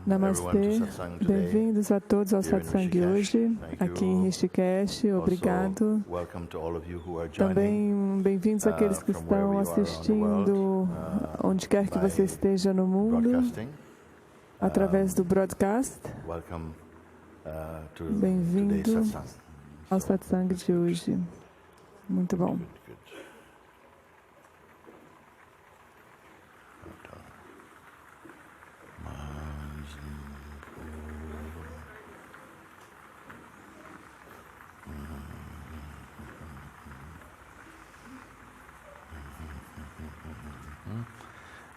Namastê, bem-vindos a todos ao Satsang hoje, aqui em Rishikesh, obrigado. Também bem-vindos àqueles que estão assistindo, onde quer que você esteja no mundo, através do broadcast. Bem-vindo ao Satsang de hoje. Muito bom.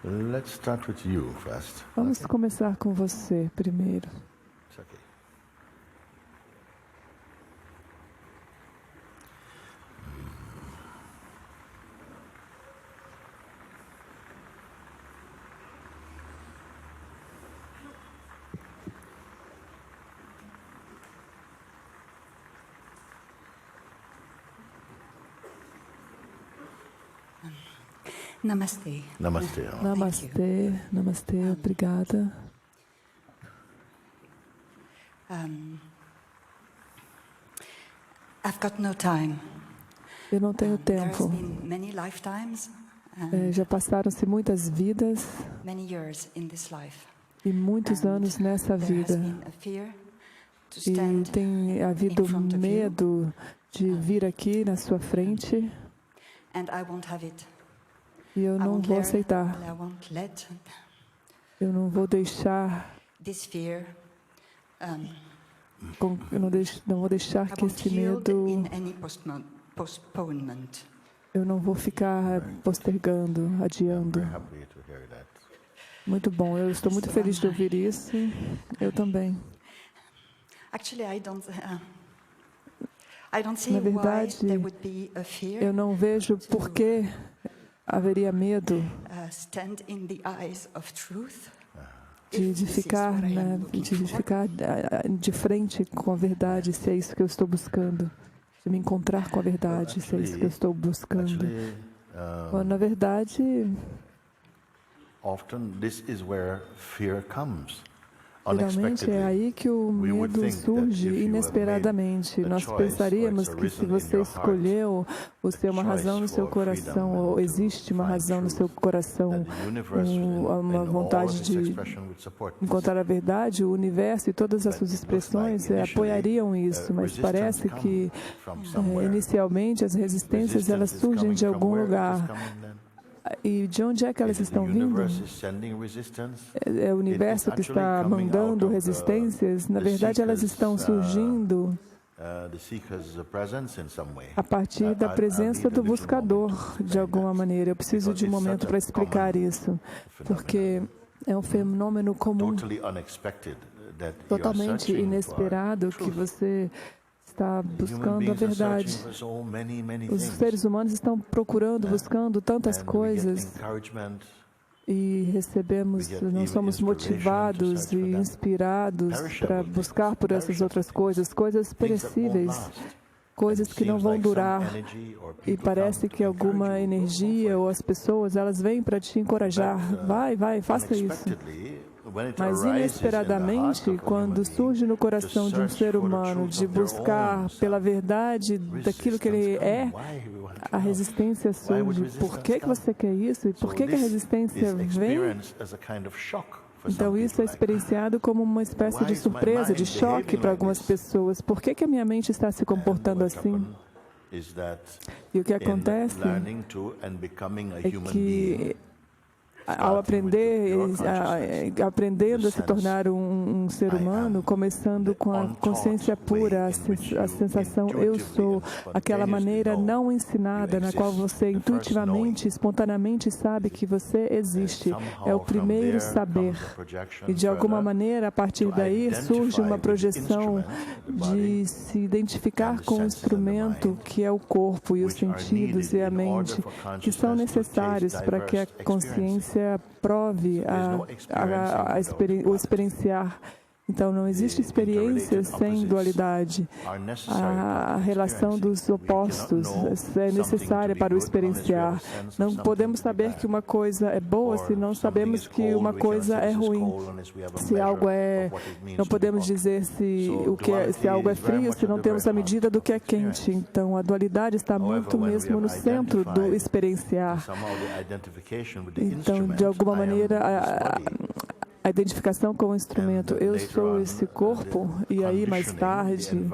Let's start with you first. Vamos começar com você primeiro. It's okay. Namastê. Namastê. Namastê, namastê, obrigada. I've got no time. Eu não tenho tempo. Many lifetimes, já passaram-se muitas vidas many years in this life. E muitos anos nessa vida. E tem havido medo de vir aqui na sua frente. And I won't have it. E eu não vou aceitar. Eu não vou deixar. Eu não vou deixar que esse medo. Eu não vou ficar postergando, adiando. Muito bom. Eu estou muito feliz de ouvir isso. Eu também. Na verdade, eu não vejo por que haveria medo de ficar de frente com a verdade, se é isso que eu estou buscando, de me encontrar com a verdade, se é isso que eu estou buscando. Na verdade, geralmente é aí que o medo surge inesperadamente. Nós pensaríamos que se você escolheu você uma razão no seu coração, ou existe uma razão no seu coração, uma vontade de encontrar a verdade, o universo e todas as suas expressões apoiariam isso, mas parece que inicialmente as resistências elas surgem de algum lugar. E de onde é que elas estão vindo? É o universo que está mandando resistências? Na verdade, elas estão surgindo a partir da presença do buscador, de alguma maneira. Eu preciso de um momento para explicar isso, porque é um fenômeno comum, totalmente inesperado, que você está buscando a verdade. Os seres humanos estão procurando, buscando tantas coisas e nós somos motivados e inspirados para buscar por essas outras coisas perecíveis, coisas que não vão durar, e parece que alguma energia ou as pessoas, elas vêm para te encorajar. Vai, faça isso. Mas inesperadamente, quando surge no coração de um ser humano de buscar pela verdade daquilo que ele é, a resistência surge. Por que você quer isso? E por que a resistência vem? Então, isso é experienciado como uma espécie de surpresa, de choque para algumas pessoas. Por que a minha mente está se comportando assim? E o que acontece é que, ao aprendendo a se tornar um ser humano, começando com a consciência pura, a sensação eu sou, aquela maneira não ensinada, na qual você intuitivamente, espontaneamente sabe que você existe. É o primeiro saber. E de alguma maneira, a partir daí, surge uma projeção de se identificar com o instrumento que é o corpo e os sentidos e a mente, que são necessários para que a consciência prove o experienciar. Então, não existe experiência sem dualidade. A relação dos opostos é necessária para o experienciar. Não podemos saber que uma coisa é boa se não sabemos que uma coisa é ruim. Se algo é... Não podemos dizer se algo é frio se não temos a medida do que é quente. Então, a dualidade está muito mesmo no centro do experienciar. Então, de alguma maneira, a identificação com o instrumento, eu sou esse corpo, e aí mais tarde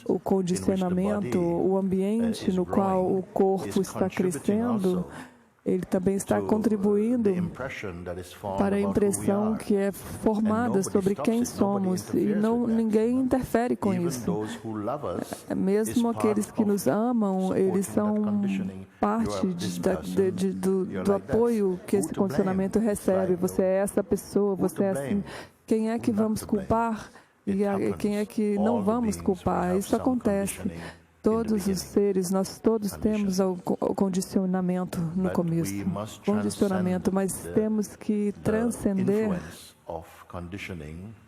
o condicionamento, o ambiente no qual o corpo está crescendo, ele também está contribuindo para a impressão que é formada sobre quem somos, e ninguém interfere com isso. Mesmo aqueles que nos amam, eles são parte do apoio que esse condicionamento recebe. Você é essa pessoa, você é assim. Quem é que vamos culpar e quem é que não vamos culpar? Isso acontece. Todos os seres, nós todos temos o condicionamento no começo. Condicionamento, mas temos que transcender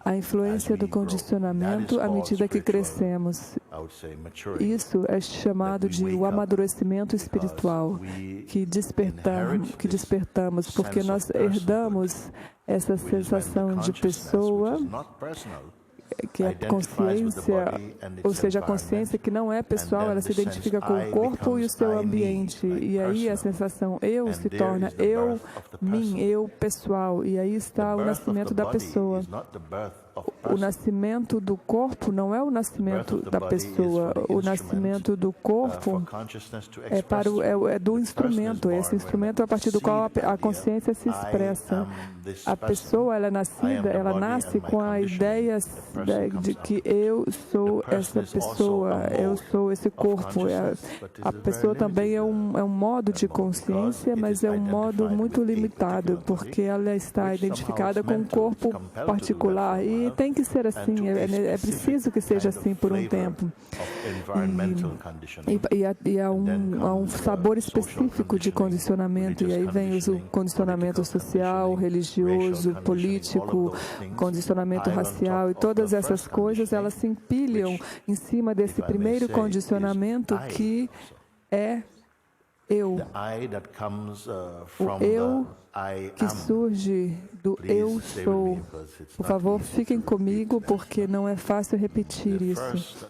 a influência do condicionamento à medida que crescemos. Isso é chamado de o amadurecimento espiritual, que despertamos, porque nós herdamos essa sensação de pessoa, que é a consciência, ou seja, a consciência que não é pessoal, ela se identifica com o corpo e o seu ambiente. E aí a sensação eu se torna eu, mim, eu, pessoal. E aí está o nascimento da pessoa. O nascimento do corpo não é o nascimento da pessoa. O nascimento do corpo é do instrumento. Esse instrumento é a partir do qual a consciência se expressa. A pessoa, ela nasce com a ideia de que eu sou essa pessoa, eu sou esse corpo. A pessoa também é um modo de consciência, mas é um modo muito limitado, porque ela está identificada com um corpo particular. E tem que ser assim, é preciso que seja assim por um tempo. E há um sabor específico de condicionamento, e aí vem o condicionamento social, religioso, político, condicionamento racial, e todas essas coisas, elas se empilham em cima desse primeiro condicionamento que é eu. O eu que surge do eu sou. Por favor, fiquem comigo, porque não é fácil repetir isso.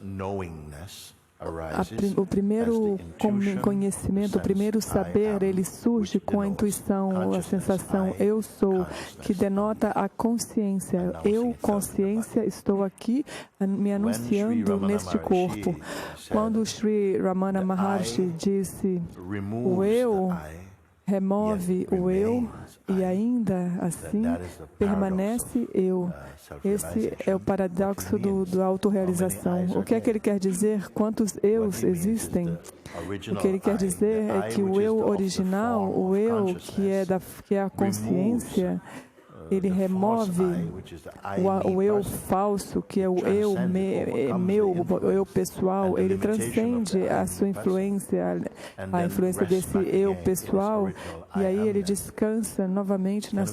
O primeiro conhecimento, o primeiro saber, ele surge com a intuição, a sensação eu sou, que denota a consciência. Eu, consciência, estou aqui me anunciando neste corpo. Quando Sri Ramana Maharshi disse o eu, remove o eu e ainda assim permanece eu. Esse é o paradoxo da autorrealização. O que é que ele quer dizer? Quantos eus existem? O que ele quer dizer é que o eu original, o eu que é a consciência, ele remove o eu falso, que é o eu meu, o eu pessoal. Ele transcende a sua influência, a influência desse eu pessoal, e aí ele descansa novamente no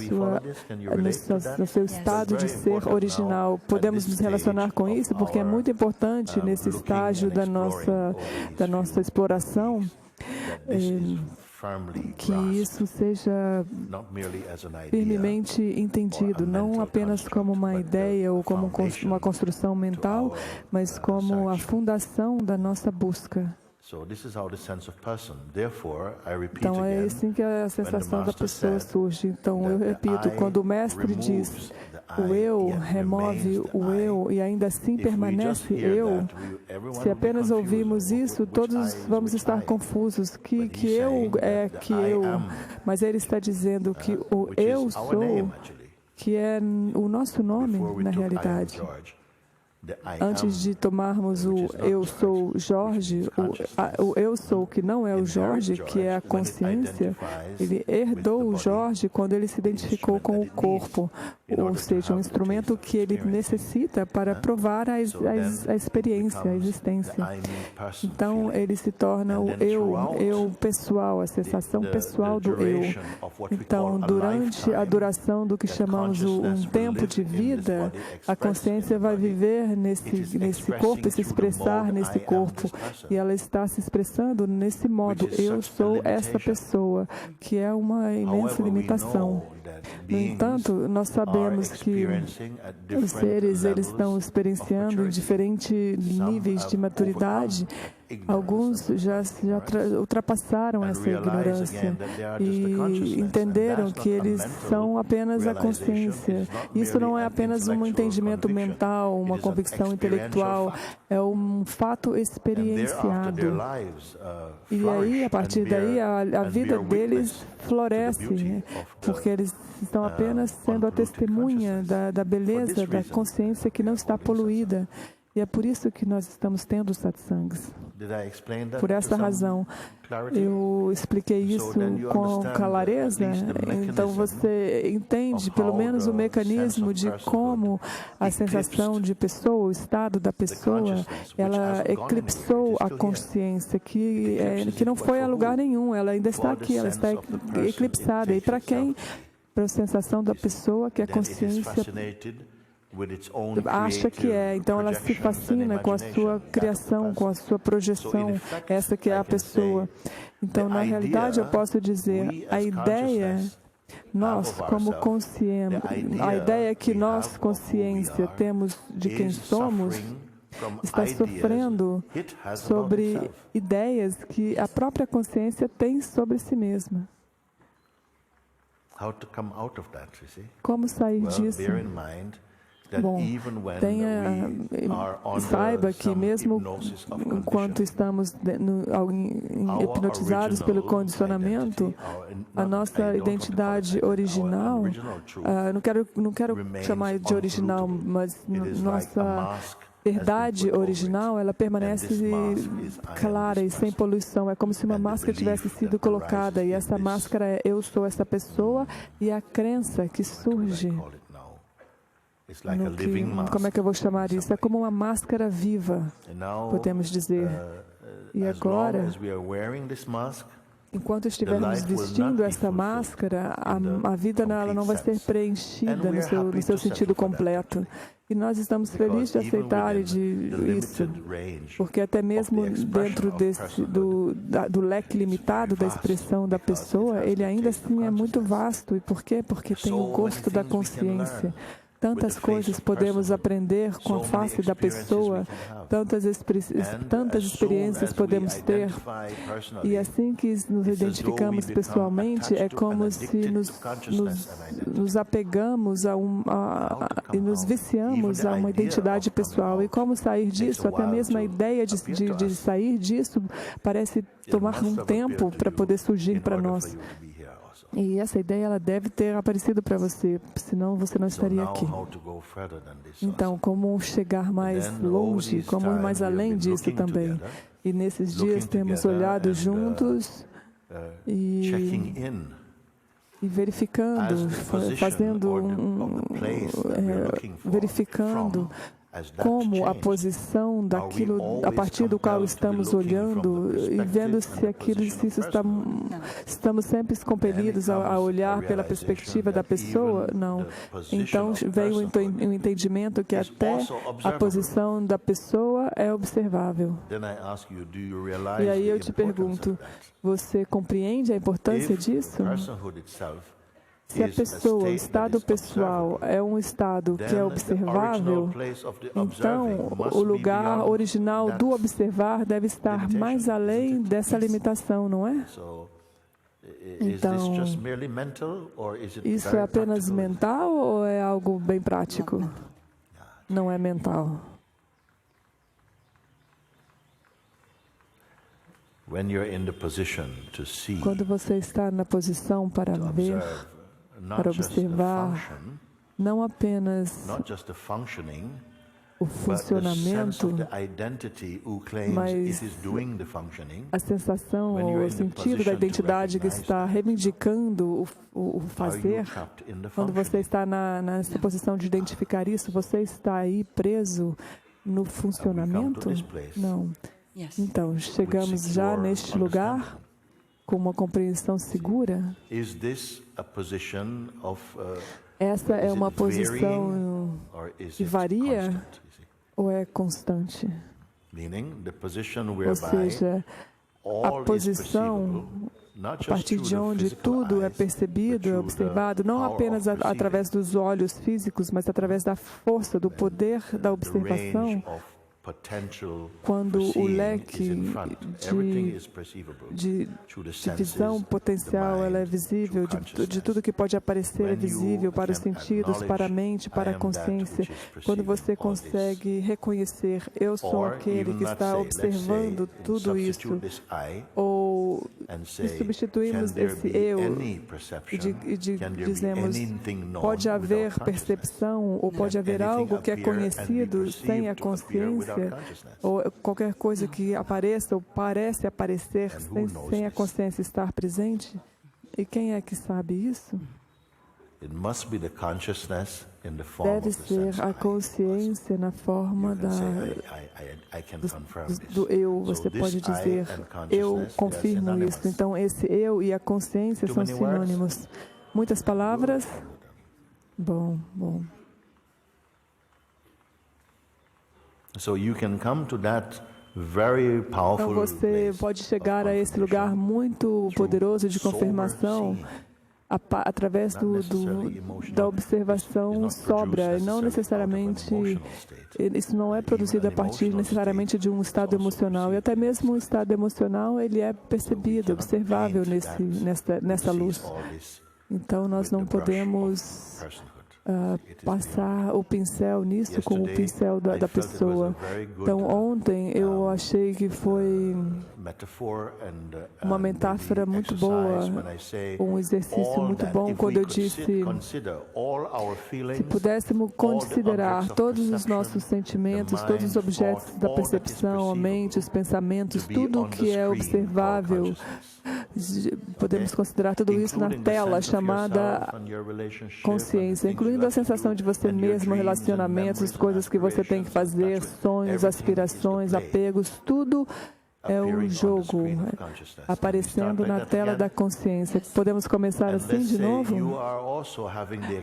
seu estado de ser original. Podemos nos relacionar com isso, porque é muito importante nesse estágio da nossa exploração, que isso seja firmemente entendido, não apenas como uma ideia ou como uma construção mental, mas como a fundação da nossa busca. Então, é assim que a sensação da pessoa surge. Então, eu repito, quando o Mestre diz, o eu remove o eu e ainda assim permanece eu, se apenas ouvirmos isso, todos vamos estar confusos, que eu é que eu, mas ele está dizendo que o eu sou, que é o nosso nome na realidade. Antes de tomarmos o eu sou Jorge, o eu sou que não é o Jorge, que é a consciência, ele herdou o Jorge quando ele se identificou com o corpo, ou seja, um instrumento que ele necessita para provar a experiência, a existência. Então, ele se torna o eu pessoal, a sensação pessoal do eu. Então, durante a duração do que chamamos um tempo de vida, a consciência vai viver nesse corpo e se expressar nesse corpo. E ela está se expressando nesse modo, eu sou essa pessoa, que é uma imensa limitação. No entanto, nós sabemos que os seres eles estão experienciando em diferentes níveis de maturidade. Alguns já ultrapassaram essa ignorância e entenderam que eles são apenas a consciência. Isso não é apenas um entendimento mental, uma convicção intelectual, é um fato experienciado. E aí, a partir daí, a vida deles floresce, porque eles estão apenas sendo a testemunha da beleza da consciência que não está poluída. E é por isso que nós estamos tendo satsangs. Por essa razão, eu expliquei isso com clareza. Então, você entende pelo menos o mecanismo de como a sensação de pessoa, o estado da pessoa, ela eclipsou a consciência, que não foi a lugar nenhum. Ela ainda está aqui, ela está eclipsada. E para quem? Para a sensação da pessoa que a consciência acha que é. Então, ela se fascina com a sua criação, com a sua projeção. Essa que é a pessoa. Então, na realidade, eu posso dizer, a ideia, nós como consciência, a ideia que nós, consciência, temos de quem somos, está sofrendo sobre ideias que a própria consciência tem sobre si mesma. Como sair disso? Bom, saiba que mesmo enquanto estamos hipnotizados pelo condicionamento, a nossa identidade original, não quero chamar de original, mas nossa verdade original, ela permanece clara e sem poluição. É como se uma máscara tivesse sido colocada, e essa máscara é eu sou essa pessoa, e a crença que surge como é que eu vou chamar isso? É como uma máscara viva, podemos dizer. E agora, enquanto estivermos vestindo essa máscara, a vida ela não vai ser preenchida no seu sentido completo. E nós estamos felizes de aceitar isso, porque até mesmo dentro do leque limitado da expressão da pessoa, ele ainda assim é muito vasto. E por quê? Porque tem o gosto da consciência. Tantas coisas podemos aprender com a face da pessoa, tantas experiências podemos ter. E assim que nos identificamos pessoalmente, é como se nos apegamos e nos viciamos a uma identidade pessoal. E como sair disso? Até mesmo a ideia de sair disso parece tomar um tempo para poder surgir para nós. E essa ideia ela deve ter aparecido para você, senão você não estaria aqui. Então, como chegar mais longe, como ir mais além disso também. E nesses dias temos olhado juntos e e verificando, verificando como a posição daquilo a partir do qual estamos olhando e vendo se estamos sempre compelidos a olhar pela perspectiva da pessoa. Não. Então veio o entendimento que até a posição da pessoa é observável. E aí eu te pergunto, você compreende a importância disso? Se a pessoa, o estado pessoal, é um estado que é observável, então o lugar original do observar deve estar mais além dessa limitação, não é? Então, isso é apenas mental ou é algo bem prático? Não é mental. Quando você está na posição para ver, para observar não apenas o funcionamento, mas a sensação ou o sentido da identidade que está reivindicando o fazer. Quando você está nessa posição de identificar isso, você está aí preso no funcionamento? Não. Então, chegamos já neste lugar com uma compreensão segura. Essa é uma posição que varia ou é constante? Ou seja, a posição a partir de onde tudo é percebido, é observado, não apenas através dos olhos físicos, mas através da força, do poder da observação. Quando o leque de visão potencial ela é visível, de tudo que pode aparecer é visível para os sentidos, para a mente, para a consciência. Quando você consegue reconhecer, eu sou aquele que está observando tudo isso, ou se substituímos esse eu e dizemos, pode haver percepção ou pode haver algo que é conhecido sem a consciência, ou qualquer coisa que apareça ou parece aparecer sem a consciência estar presente? E quem é que sabe isso? Deve ser a consciência na forma do eu. Você pode dizer, eu confirmo isso. Então, esse eu e a consciência são sinônimos. Muitas palavras? Bom. Então você pode chegar a esse lugar muito poderoso de confirmação através da observação sóbria, e não necessariamente, isso não é produzido a partir necessariamente de um estado emocional, e até mesmo o estado emocional ele é percebido, observável nessa luz. Então nós não podemos passar o pincel nisso com o pincel da pessoa. Então, ontem eu achei que foi uma metáfora muito boa, um exercício muito bom, quando eu disse, se pudéssemos considerar todos os nossos sentimentos, todos os objetos da percepção, a mente, os pensamentos, tudo o que é observável, podemos considerar tudo isso na tela chamada consciência, incluindo a sensação de você mesmo, relacionamentos, coisas que você tem que fazer, sonhos, aspirações, apegos, tudo é um jogo aparecendo na tela da consciência. Podemos começar assim de novo?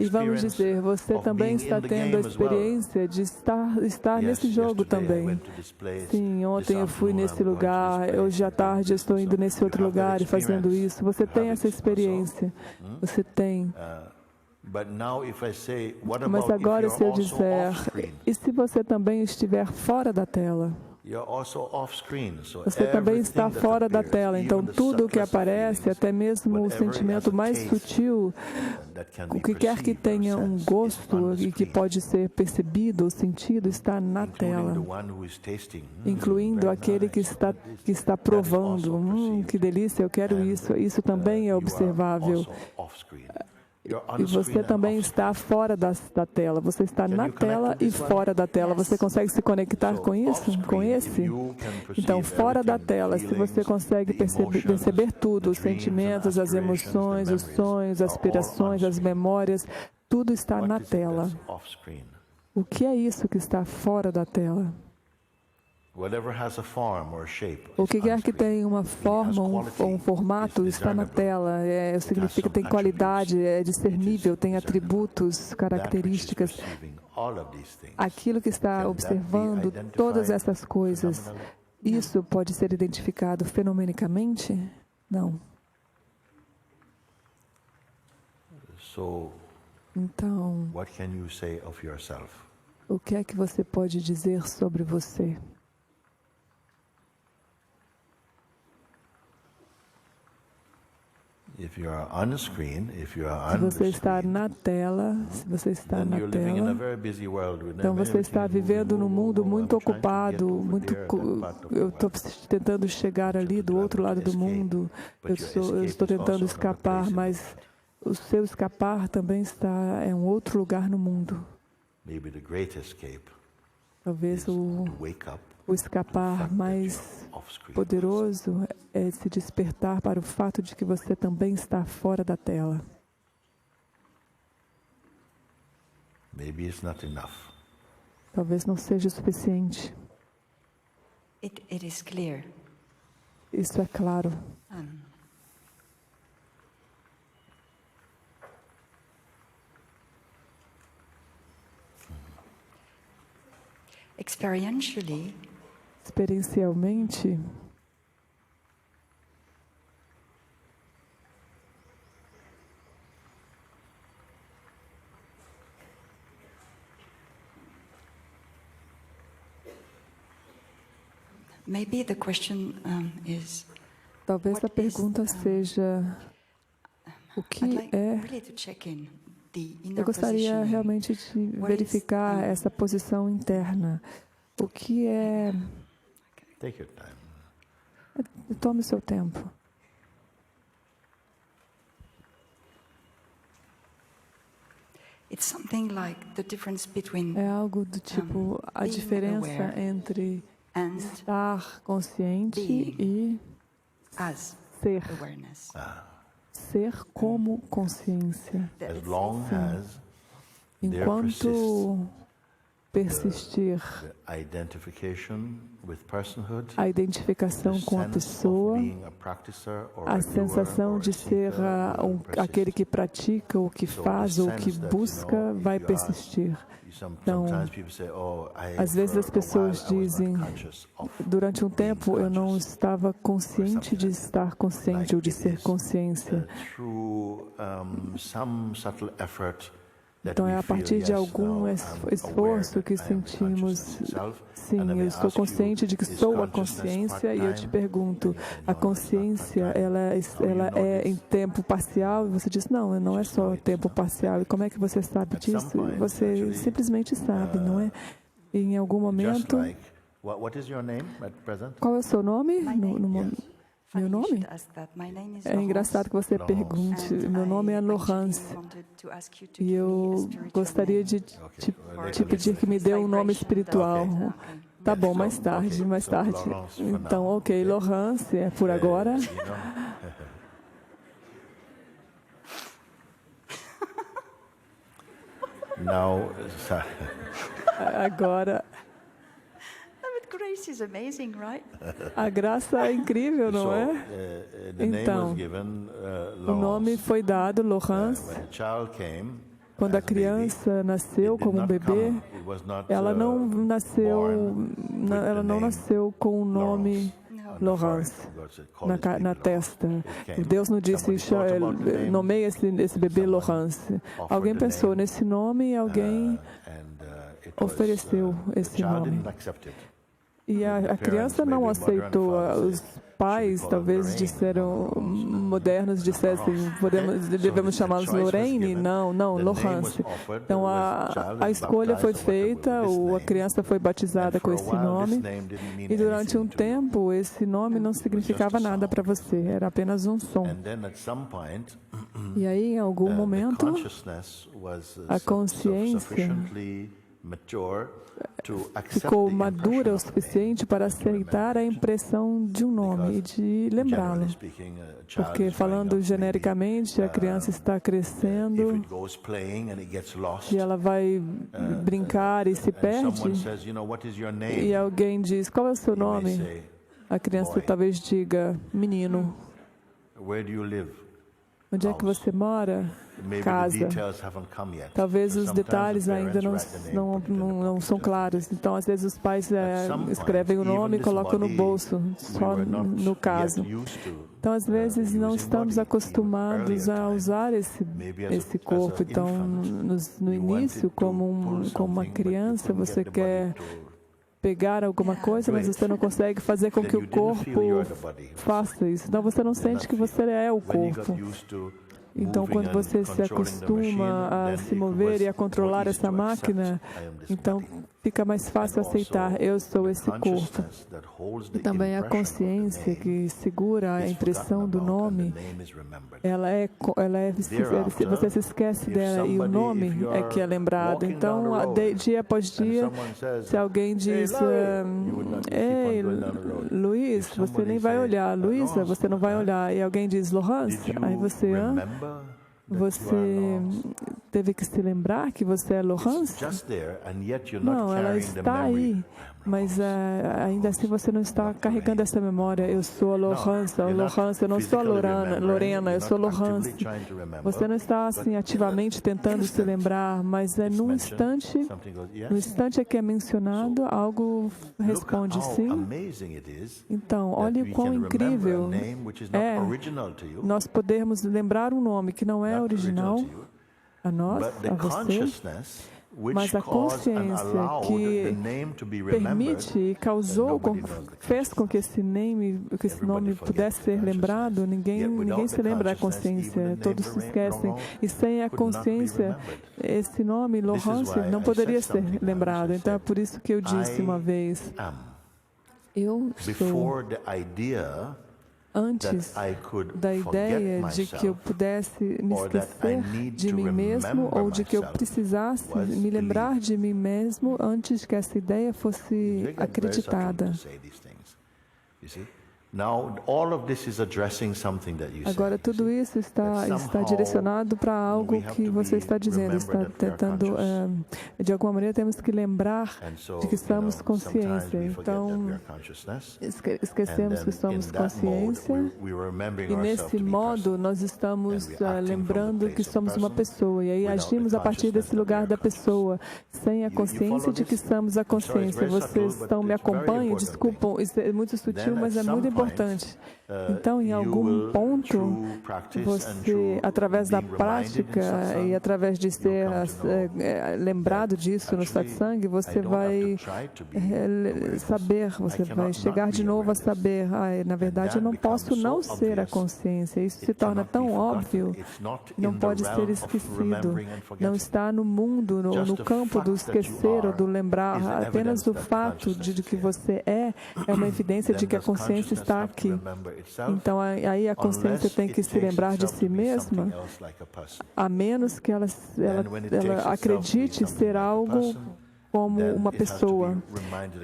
E vamos dizer, você também está tendo a experiência de estar nesse jogo também. Sim, ontem eu fui nesse lugar, hoje à tarde eu estou indo nesse outro lugar e fazendo isso. Você tem essa experiência. Você tem. Mas agora, se eu disser, e se você também estiver fora da tela? Você também está fora da tela, então tudo o que aparece, até mesmo o sentimento mais sutil, o que quer que tenha um gosto e que pode ser percebido ou sentido, está na tela, incluindo aquele que está provando. Que delícia, eu quero isso. Isso também é observável. E você também está fora da tela. Você está na tela e fora da tela. Você consegue se conectar com isso? Com esse? Então, fora da tela, se você consegue perceber tudo, os sentimentos, as emoções, os sonhos, as aspirações, as memórias, tudo está na tela. O que é isso que está fora da tela? O que quer que tenha uma forma ou um formato está na tela. Significa que tem qualidade, é discernível, tem atributos, características. Aquilo que está observando, todas essas coisas, isso pode ser identificado fenomenicamente? Não. Então, o que é que você pode dizer sobre você? Se você está na tela, então você está vivendo num mundo muito ocupado, eu estou tentando chegar ali do outro lado do mundo, eu estou tentando escapar, mas o seu escapar também é um outro lugar no mundo. Talvez o escapar mais poderoso é se despertar para o fato de que você também está fora da tela. Talvez não seja o suficiente. Isso é claro. Experiencialmente, talvez a pergunta seja: o que é? Eu gostaria realmente de verificar essa posição interna. O que é? Tome o seu tempo. É algo do tipo a diferença entre estar consciente e ser. Ser como consciência. Enquanto persistir a identificação com a pessoa, a sensação de ser aquele que pratica, ou que faz, ou que busca, vai persistir. Então, às vezes as pessoas dizem, durante um tempo eu não estava consciente de estar consciente ou de ser consciência. Então, é a partir de algum esforço que sentimos, sim, eu estou consciente de que sou a consciência, e eu te pergunto, a consciência, ela é em tempo parcial? E você diz, não é só tempo parcial. E como é que você sabe disso? Você simplesmente sabe, não é? E em algum momento... Qual é o seu nome? Meu nome? É engraçado que você pergunte. Meu nome é Laurence. E eu gostaria de te pedir que me dê um nome espiritual. Tá bom, mais tarde. Então, ok, Laurence, é por agora. Agora... A graça é incrível, não é? Então, o nome foi dado, Laurence. Quando a criança nasceu como um bebê, ela não nasceu com o nome Laurence na testa. Deus não disse, nomeie esse bebê Laurence. Alguém pensou nesse nome e alguém ofereceu esse nome. E a criança não aceitou, os pais, talvez disseram, modernos dissessem, devemos chamá-los Lorraine? Não, Laurence. Então, a escolha foi feita, a criança foi batizada com esse nome, e durante um tempo, esse nome não significava nada para você, era apenas um som. E aí, em algum momento, a consciência ficou madura o suficiente para aceitar a impressão de um nome e de lembrá-lo. Porque, falando genericamente, a criança está crescendo e ela vai brincar e se perde. E alguém diz, qual é o seu nome? A criança talvez diga, menino. Onde é que você mora? Casa. Talvez os detalhes ainda não são claros. Então, às vezes, os pais escrevem o nome e colocam no bolso, só no caso. Então, às vezes, não estamos acostumados a usar esse corpo. Então, no início, como uma criança, você quer pegar alguma coisa, mas você não consegue fazer com que o corpo faça isso. Então, você não sente que você é o corpo. Então, quando você se acostuma a se mover e a controlar essa máquina, então fica mais fácil aceitar, eu sou esse corpo. E também a consciência que segura a impressão do nome, você se esquece dela e o nome é que é lembrado. Então, dia após dia, se alguém diz, ei, Luiz, você nem vai olhar, Luísa, você não vai olhar, e alguém diz, Laurence, aí você, você teve que se lembrar que você é Laurence? Não, ela está aí, mas ainda assim você não está carregando essa memória. Eu sou a Laurence, eu não sou a Lorena, eu sou Laurence. Você não está assim ativamente tentando se lembrar, mas no instante é que é mencionado, algo responde sim. Então, olhe o quão incrível é nós podermos lembrar um nome que não é original a nós, a você, mas a consciência que permite e fez com que esse nome pudesse ser lembrado, ninguém se lembra da consciência, todos se esquecem. E sem a consciência, esse nome, Laurence, não poderia ser lembrado. Então é por isso que eu disse uma vez, eu sou... Antes da ideia de que eu pudesse me esquecer de mim mesmo ou de que eu precisasse me lembrar de mim mesmo antes que essa ideia fosse acreditada. Agora, tudo isso está direcionado para algo que você está dizendo, está tentando, de alguma maneira, temos que lembrar de que somos consciência. Então, esquecemos que somos consciência e, nesse modo, nós estamos lembrando que somos uma pessoa. E aí agimos a partir desse lugar da pessoa, sem a consciência de que somos a consciência. Vocês me acompanham? Desculpam, isso é muito sutil, mas é muito importante. Então, em algum ponto, você, através da prática e através de ser lembrado disso no Satsang, você vai saber, você vai chegar de novo a saber, na verdade, eu não posso não ser a consciência. Isso se torna tão óbvio, não pode ser esquecido. Não está no mundo, no campo do esquecer ou do lembrar. Apenas o fato de que você é uma evidência de que a consciência está aqui. Então, aí a consciência tem que se lembrar de si mesma, a menos que ela acredite ser algo como uma pessoa.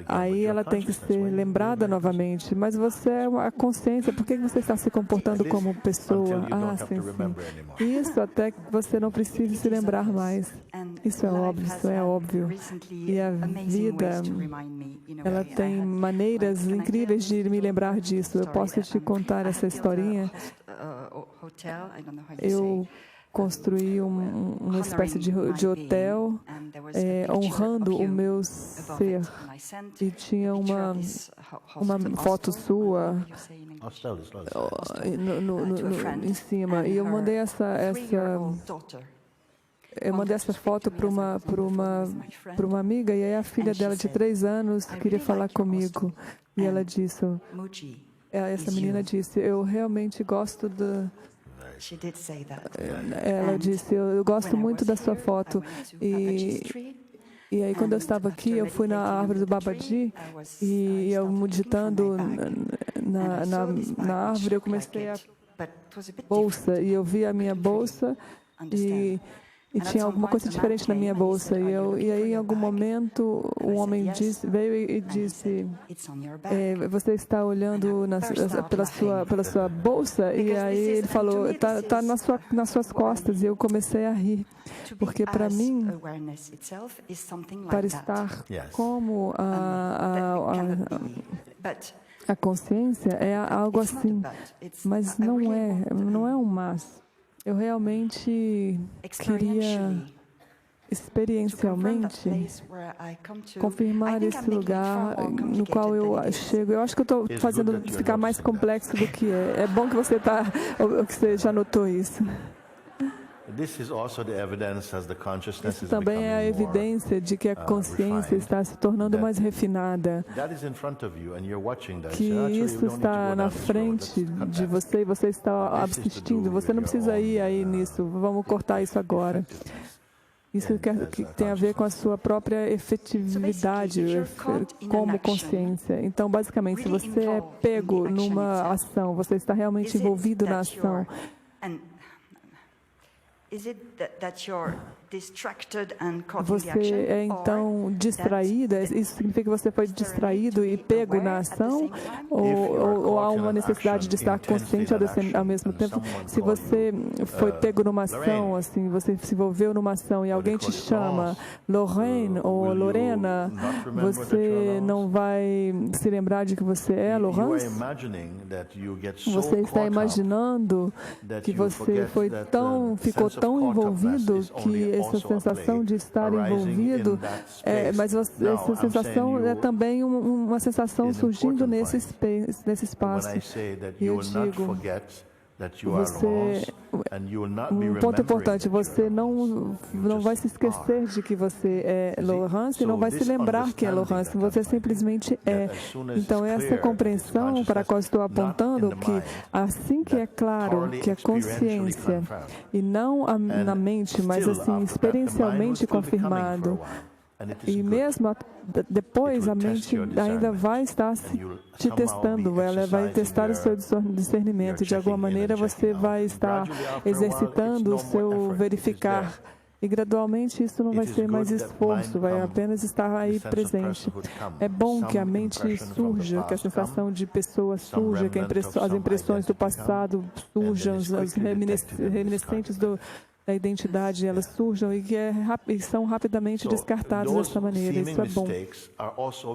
Aí ela tem que ser lembrada novamente. Mas você é a consciência. Por que você está se comportando como pessoa? Sim. Isso até que você não precise se lembrar mais. Isso é óbvio. E a vida, ela tem maneiras incríveis de me lembrar disso. Eu posso te contar essa historinha. Eu construí uma espécie de hotel honrando o meu ser. E tinha uma foto sua em cima. E eu mandei essa foto para uma amiga, e aí a filha dela de 3 anos queria falar comigo. E ela disse, essa menina disse, eu realmente gosto ela disse, eu gosto muito da sua foto. E aí, quando eu estava aqui, eu fui na árvore do Babaji e eu meditando na árvore, eu comecei a bolsa e eu vi a minha bolsa e tinha alguma coisa diferente na minha bolsa. E aí, em algum momento, um homem veio e disse, você está olhando pela sua bolsa? E aí ele falou, está nas suas costas. E eu comecei a rir. Porque para mim, para estar como a consciência é algo assim. Mas não é um mas. Eu realmente queria experiencialmente confirmar esse lugar no qual eu chego. Eu acho que eu estou fazendo ficar mais complexo do que é. É bom que você já notou isso. Isso também é a evidência de que a consciência está se tornando mais refinada. Que isso está na frente de você e você está assistindo. Você não precisa ir aí nisso. Vamos cortar isso agora. Isso que tem a ver com a sua própria efetividade como consciência. Então, basicamente, se você é pego numa ação, você está realmente envolvido na ação. Você é então distraída? Isso significa que você foi distraído e pego na ação? Ou há uma necessidade de estar consciente ao mesmo tempo? Se você foi pego numa ação, assim, você se envolveu numa ação e alguém te chama Lorraine ou Lorena, você não vai se lembrar de que você é Laurence? Você está imaginando que você ficou tão envolvido que essa sensação de estar envolvido, mas essa sensação é também uma sensação surgindo nesse espaço. E eu digo, um ponto importante, você não vai se esquecer de que você é Laurence e não vai se lembrar que é Laurence, você simplesmente é. Então, essa compreensão para a qual estou apontando, que assim que é claro que a consciência, e não na mente, mas assim, experiencialmente confirmado, e mesmo depois a mente ainda vai estar te testando, ela vai testar o seu discernimento. De alguma maneira você vai estar exercitando o seu verificar. E gradualmente isso não vai ser mais esforço, vai apenas estar aí presente. É bom que a mente surja, que a sensação de pessoa surja, que as impressões do passado surjam, as reminiscentes da identidade, elas surjam e são rapidamente descartadas dessa maneira. Isso é bom.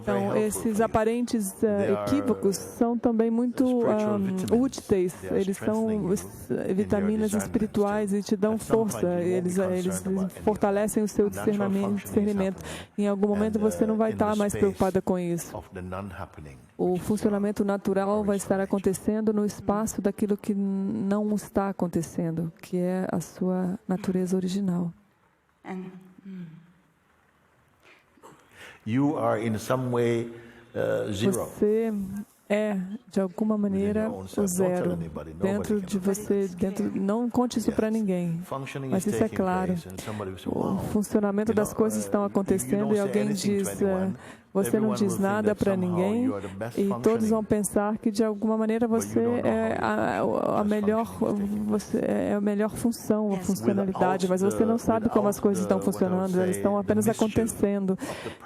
Então, esses aparentes equívocos são também muito úteis. Eles são vitaminas espirituais e te dão força. Eles fortalecem o seu discernimento. Em algum momento você não vai estar mais preocupada com isso. O funcionamento natural vai estar acontecendo no espaço daquilo que não está acontecendo, que é a sua natureza original. Você é, de alguma maneira, o zero. Dentro de você, não conte isso para ninguém, mas isso é claro. O funcionamento das coisas estão acontecendo e alguém diz, você não diz nada para ninguém e todos vão pensar que, de alguma maneira, você é a melhor função, a funcionalidade, mas você não sabe como as coisas estão funcionando, elas estão apenas acontecendo.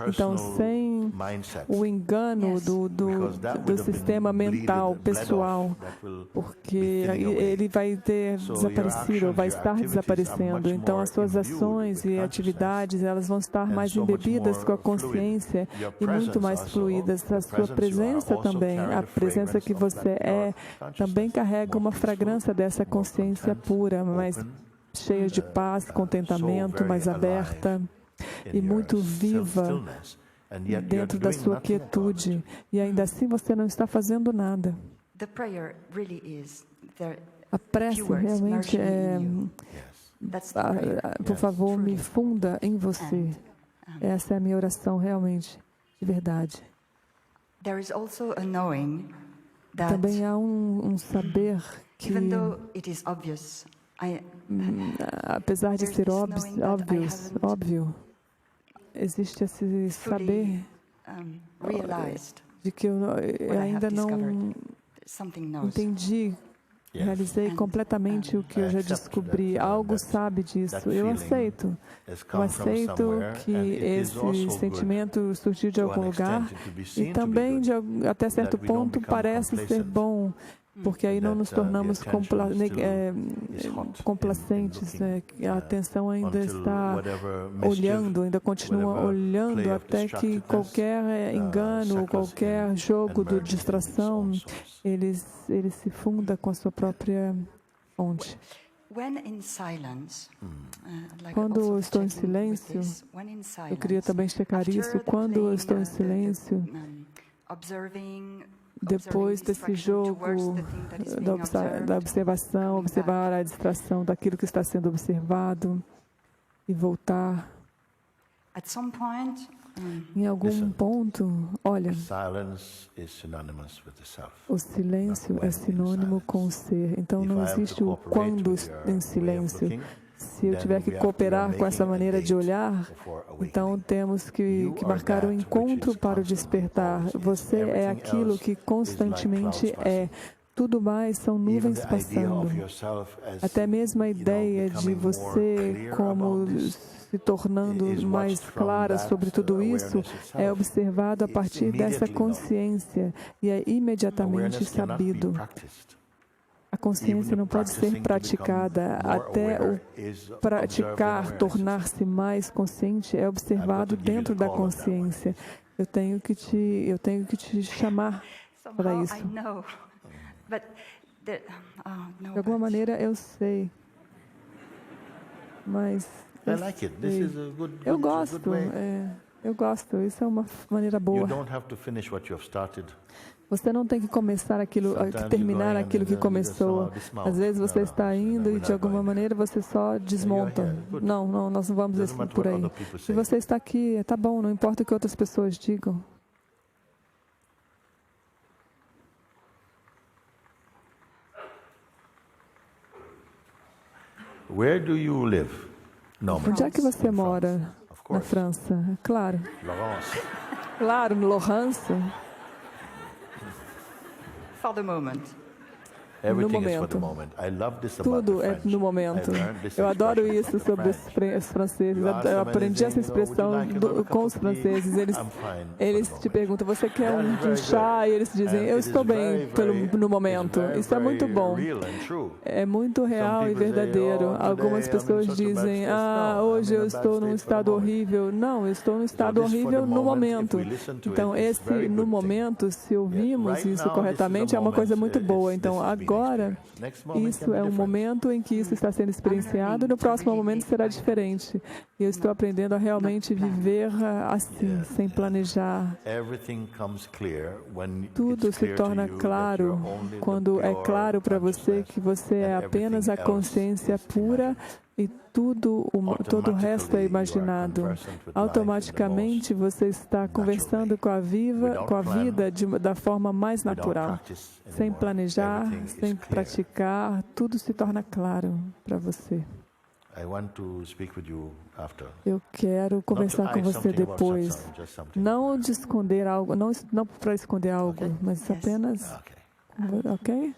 Então, sem o engano do sistema mental, pessoal, porque ele vai ter desaparecido, ou vai estar desaparecendo. Então, as suas ações e atividades, elas vão estar mais embebidas com a consciência e muito mais fluídas. A sua presença também, a presença que você é, também carrega uma fragrância dessa consciência pura, mais cheia de paz, contentamento, mais aberta e muito viva dentro da sua quietude. E ainda assim você não está fazendo nada. A prece realmente é, por favor, me funda em você. Essa é a minha oração realmente, de verdade. Também há um saber que, even though it is obvious, apesar de ser óbvio, existe esse saber de que eu ainda não entendi, realizei completamente o que eu já descobri. Algo sabe disso. Eu aceito. Eu aceito que esse sentimento surgiu de algum lugar e também, até certo ponto, parece ser bom, porque aí não nos tornamos complacentes. A atenção ainda está olhando, ainda continua olhando até que qualquer engano, qualquer jogo de distração, ele se funda com a sua própria fonte. Quando eu estou em silêncio, eu queria também checar isso, quando eu estou em silêncio, depois desse jogo da observação, observar a distração daquilo que está sendo observado e voltar. Em algum ponto, olha, o silêncio é sinônimo com o ser. Então não existe o quando em silêncio. Se eu tiver que cooperar com essa maneira de olhar, então temos que marcar um encontro para o despertar. Você é aquilo que constantemente é. Tudo mais são nuvens passando. Até mesmo a ideia de você como se tornando mais clara sobre tudo isso é observado a partir dessa consciência e é imediatamente sabido. A consciência não pode ser praticada. Até o praticar, tornar-se mais consciente, é observado dentro da consciência. Eu tenho que te chamar para isso. De alguma maneira eu sei, mas eu gosto. Isso é uma maneira boa. Você não tem que terminar aquilo que começou. Às vezes você está indo e de alguma maneira você só desmonta. Não, nós não vamos por aí. Se você está aqui, tá bom, não importa o que outras pessoas digam. Where do you live? Onde é que você mora? Na França, claro. Claro, no Laurence. For the moment. No momento. Tudo é no momento. Eu adoro isso sobre os franceses. Eu aprendi essa expressão com os franceses. Eles te perguntam, você quer um chá? E eles dizem, eu estou bem no momento. Isso é muito bom. É muito real e verdadeiro. Algumas pessoas dizem, hoje eu estou num estado horrível. Não, eu estou num estado horrível no momento. Então, esse no momento, se ouvimos isso corretamente, é uma coisa muito boa. Então, agora, isso é um momento em que isso está sendo experienciado, e no próximo momento será diferente. E eu estou aprendendo a realmente viver assim, sem planejar. Tudo se torna claro quando é claro para você que você é apenas a consciência pura e todo o resto é imaginado. Automaticamente você está conversando com a vida da forma mais natural. Sem planejar, sem praticar, tudo se torna claro para você. Eu quero conversar com você depois. Não de esconder algo, não para esconder algo, mas apenas... Ok?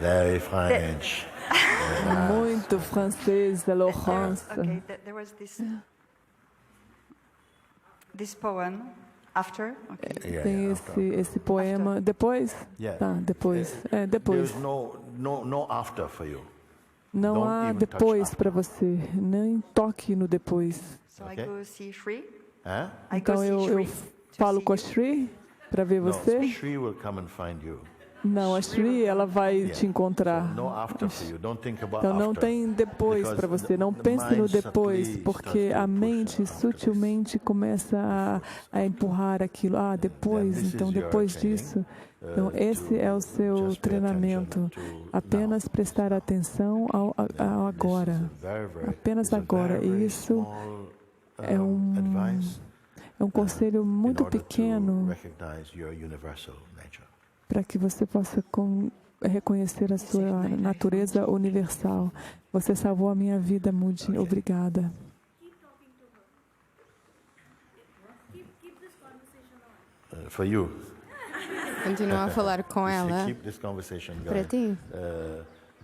Very French. Muito francês, a Laurence. Okay, there was this poem after. Okay. Tem esse poema depois? Tá, depois. Depois. There's no after for you. Não há depois para você. Nem toque no depois. So I go see Shri. Então eu falo com a Shri para ver você. No, Shri will come and find you. Não, a Shri, ela vai te encontrar. Então não tem depois para você, não pense no depois, porque a mente sutilmente começa a empurrar aquilo. Depois, então depois disso. Então esse é o seu treinamento, apenas prestar atenção ao agora, apenas agora. E isso é É um conselho muito pequeno para que você possa reconhecer a sua natureza universal. Você salvou a minha vida, Mooji. Obrigada. For you. Continua a falar com ela. Keep this conversation Para going. ti.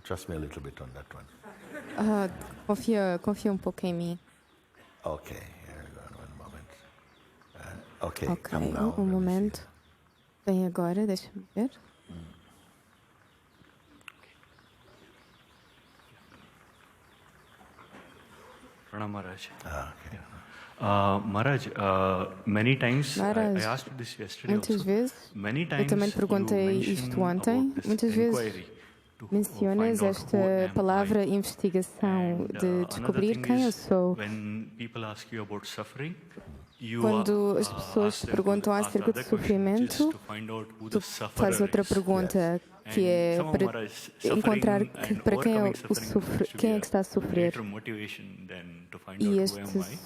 Trust me a little bit on that one. Confia um pouco em mim. Okay, here we go. One moment. Okay, Ok, come now. um momento. Vem agora, deixa-me ver. Pranam Maharaj. Okay. Maharaj, many times, Maharaj, I asked this yesterday muitas also. vezes, Many eu times também perguntei you isto mention ontem, about this muitas vezes inquiry to mencionas find out esta who am palavra I. investigação, de Another descobrir thing quem eu is, sou. when people ask you about suffering, you Quando as pessoas ask te them to perguntam ask acerca de other question, which is sofrimento, to find out who tu the sufferer fazes outra is. pergunta, que é Somehow, para Maharaj, encontrar suffering and para quem é, overcoming suffering seems to quem be é que está a sofrer. greater motivation than to find E out who este, am I.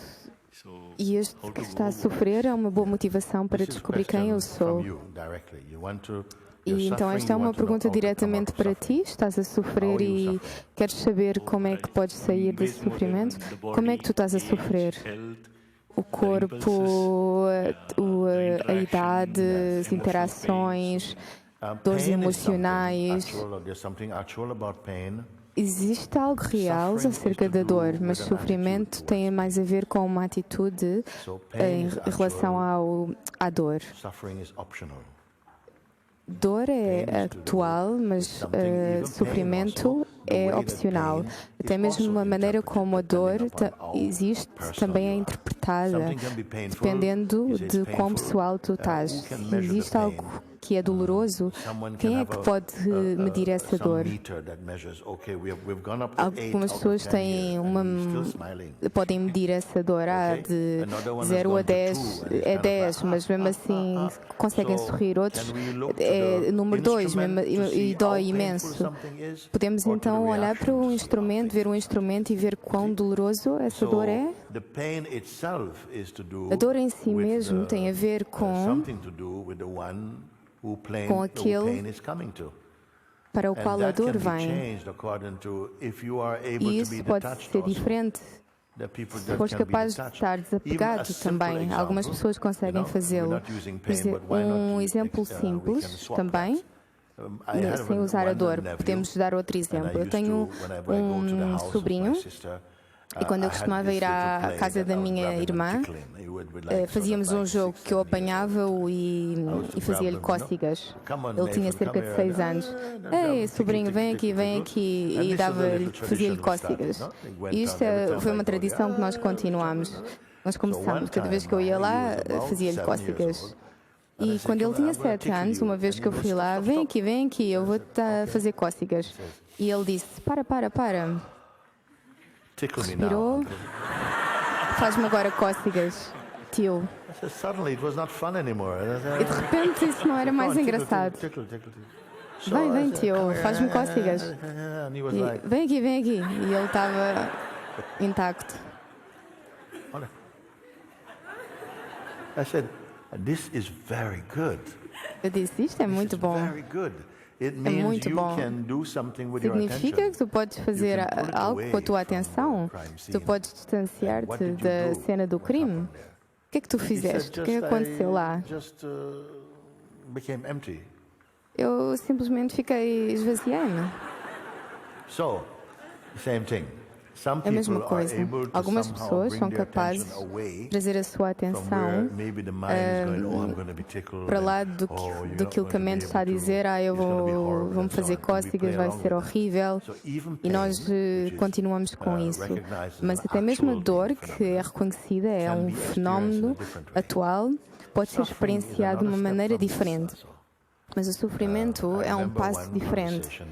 So, e este how que to está a go about sofrer é uma boa motivação para descobrir quem eu sou. E então esta é uma pergunta diretamente para ti. Estás a sofrer e queres saber como é que podes sair desse sofrimento? Como é que tu estás a sofrer? O corpo, a idade, as interações, dores emocionais. Existe algo real acerca da dor, mas sofrimento tem mais a ver com uma atitude em relação à dor. Dor é atual, mas sofrimento é opcional. Até mesmo a maneira como a dor existe também é interpretada, dependendo de quão pessoal tu estás. Se existe algo que é doloroso, quem é que pode medir essa dor? Algumas pessoas podem medir essa dor. De 0 a 10 é 10, mas mesmo assim conseguem sorrir. Outros é número 2 e dói imenso. Podemos então olhar para o instrumento, ver o instrumento e ver quão doloroso essa dor é. A dor em si mesmo tem a ver com aquele para o qual a dor vem. E isso pode ser diferente se fores capaz de estar desapegado também. Algumas pessoas conseguem fazê-lo. Um exemplo simples também, sem usar a dor. Podemos dar outro exemplo. Eu tenho um sobrinho e quando eu costumava ir à casa da minha irmã, fazíamos um jogo que eu apanhava-o e fazia-lhe cócegas. Ele tinha cerca de 6 anos. Ei, sobrinho, vem aqui, e fazia-lhe cócegas. E isto foi uma tradição que nós continuámos. Nós começámos, cada vez que eu ia lá, fazia-lhe cócegas. E quando ele tinha 7 anos, uma vez que eu fui lá, vem aqui, eu vou-te fazer cócegas. E ele disse, para. Respirou. Faz-me agora cócegas, tio. E de repente isso não era mais engraçado. Vem, tio, faz-me cócegas. E, vem aqui. E ele estava intacto. Eu disse, isto é muito bom. É muito bom. Significa que tu podes fazer algo com a tua atenção. Tu podes distanciar-te da cena do crime. O que é que tu fizeste? O que é que aconteceu lá? Eu simplesmente esvaziei-me. É a mesma coisa. Algumas pessoas são capazes de trazer a sua atenção para lá daquilo que a mente está a dizer. Eu vou-me fazer cócegas, vai ser horrível. E nós continuamos com isso. Mas até mesmo a dor, que é reconhecida, é um fenómeno atual, pode ser experienciado de uma maneira diferente. Mas o sofrimento é um passo diferente.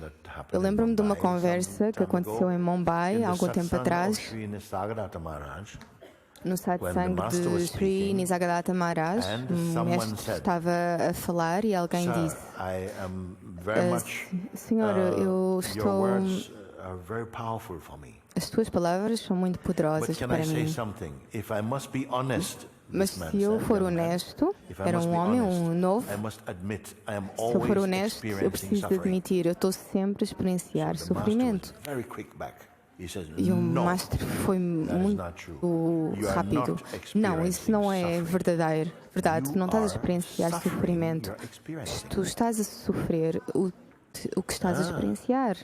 Eu lembro-me de uma conversa que aconteceu em Mumbai há algum tempo atrás, no Satsang de Sri Nisargadatta Maharaj. O mestre estava a falar e alguém disse: Senhor, as tuas palavras são muito poderosas para mim. Mas se eu for honesto, era um homem, um novo, se eu for honesto, eu preciso admitir, eu estou sempre a experienciar sofrimento. E o Mestre foi muito rápido. Não, isso não é verdade. Tu não estás a experienciar sofrimento. Tu estás a sofrer o que estás a experienciar.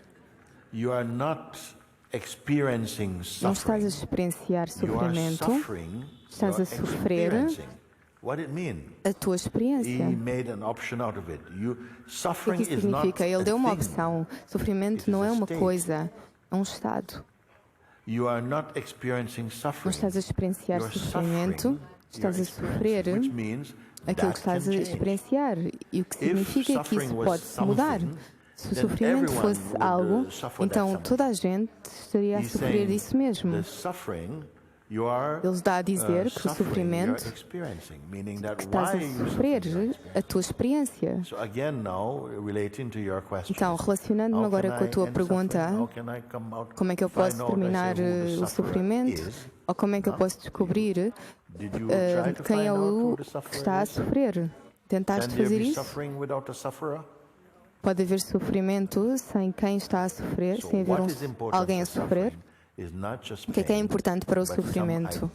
Não estás a experienciar sofrimento, estás a sofrer a tua experiência. O que isso significa? Ele deu uma opção. Sofrimento não é uma coisa, é um estado. Não estás a experienciar sofrimento, estás a sofrer aquilo que estás a experienciar. E o que significa que isso pode mudar. Se o sofrimento fosse algo, então toda a gente estaria a sofrer isso mesmo. Ele está a dizer que o sofrimento que estás a sofrer, a tua experiência. Então, relacionando-me agora com a tua pergunta, como é que eu posso terminar o sofrimento? Ou como é que eu posso descobrir quem é o que está a sofrer? Tentaste fazer isso? Pode haver sofrimento sem quem está a sofrer, sem haver alguém a sofrer? O que é importante para o sofrimento?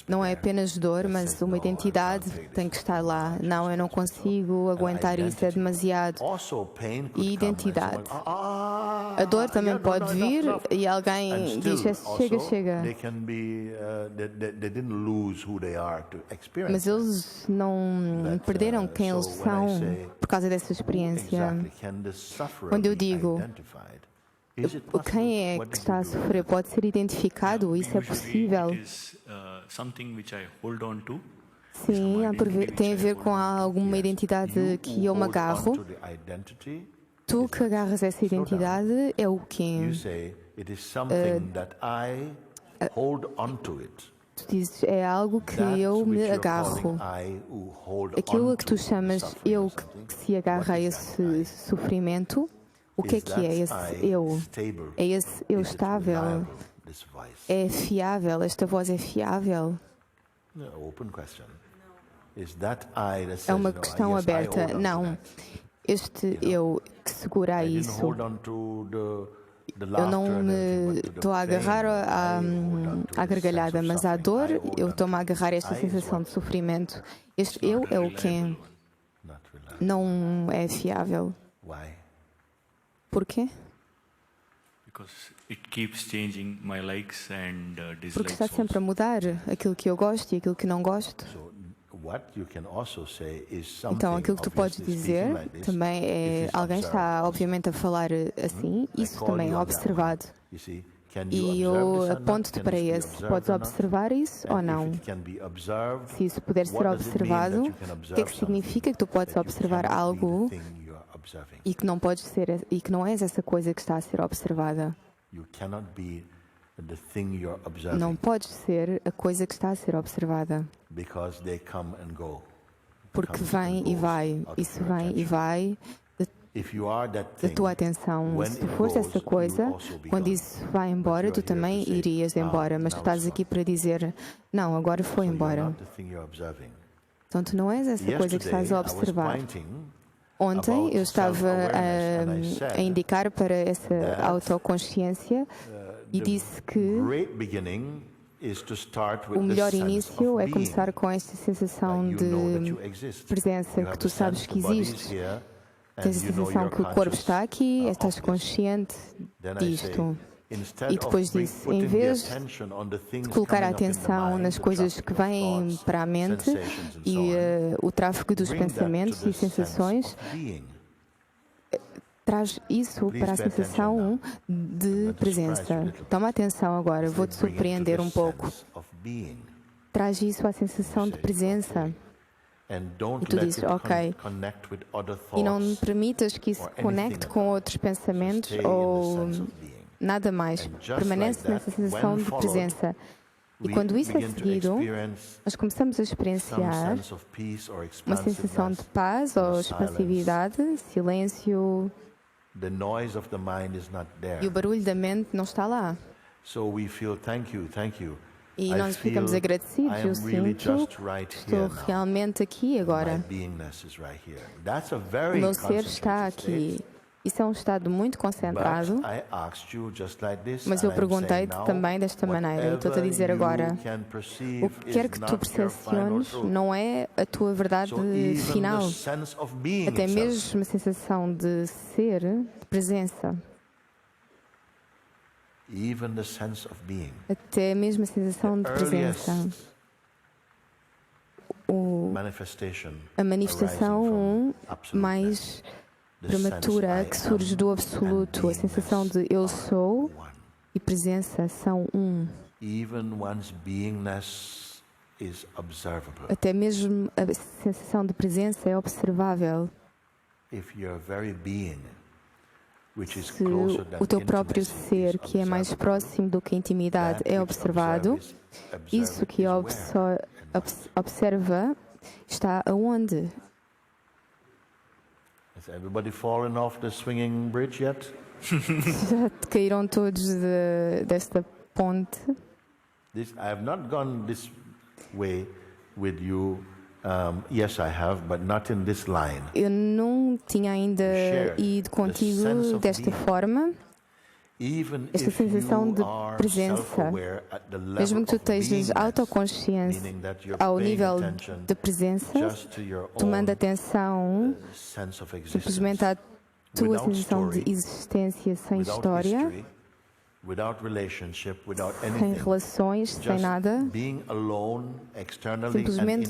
Não é apenas dor, mas uma identidade tem que estar lá. Não, eu não consigo aguentar isso, é demasiado. E identidade. A dor também pode vir e alguém diz, chega. Mas eles não perderam quem eles são por causa dessa experiência. Quando eu digo quem é que está a sofrer pode ser identificado, isso é possível. Sim, tem a ver com alguma identidade que eu me agarro. Tu que agarras essa identidade é o quê? Tu dizes, é algo que eu me agarro. Aquilo a que tu chamas eu que se agarra a esse sofrimento, o que é esse eu? É esse eu estável? É fiável? Esta voz é fiável? É uma questão aberta. Não. Este eu que segura a isso. Eu não me estou a agarrar à gargalhada, mas à dor, eu estou-me a agarrar a esta sensação de sofrimento. Este eu é o quê? Não é fiável. Por quê? Porque está sempre a mudar aquilo que eu gosto e aquilo que não gosto. Então, aquilo que tu podes dizer também é... Alguém está, obviamente, a falar assim. Isso também é observado. E eu aponto-te para esse. Podes observar isso ou não? Se isso puder ser observado, o que é que significa que tu podes observar algo e que não podes ser, e que não és essa coisa que está a ser observada? Não podes ser a coisa que está a ser observada. Porque vem e vai. Isso vem e vai da tua atenção. Se tu fores essa coisa, quando isso vai embora, tu também irias embora. Mas tu estás aqui para dizer, não, agora foi embora. Então tu não és essa coisa que estás a observar. Ontem eu estava a indicar para essa autoconsciência e disse que o melhor início é começar com esta sensação de presença, que tu sabes que existes. Tens a sensação que o corpo está aqui, estás consciente disto. E depois disso, em vez de colocar a atenção nas coisas que vêm para a mente e o tráfego dos pensamentos e sensações, traz isso para a sensação de presença. Toma atenção agora, vou-te surpreender um pouco. Traz isso à sensação de presença. E tu dizes, ok, e não me permitas que isso conecte com outros pensamentos ou nada mais. Permanece nessa sensação de presença. E quando isso é seguido, nós começamos a experienciar uma sensação de paz ou expansividade, silêncio, e o barulho da mente não está lá. E nós ficamos agradecidos. Eu sinto que estou realmente aqui agora. O meu ser está aqui. Isso é um estado muito concentrado. Mas eu perguntei-te também desta maneira. E estou-te a dizer agora: o que quer que tu percepciones não é a tua verdade final. Até mesmo a sensação de ser, de presença. Até mesmo a sensação de presença. A manifestação mais prematura que surge do absoluto, a sensação de eu sou e presença são um. Até mesmo a sensação de presença é observável. Se o teu próprio ser, que é mais próximo do que a intimidade, é observado, isso que observa está aonde? Já caíram todos desta ponte? I have not gone this way with you. Yes, I have, but not in this line. Eu não tinha ainda ido contigo desta forma. Esta sensação de presença, mesmo que tu estejas autoconsciente ao nível de presença, tomando atenção simplesmente à tua sensação de existência sem história, sem relações, sem nada, simplesmente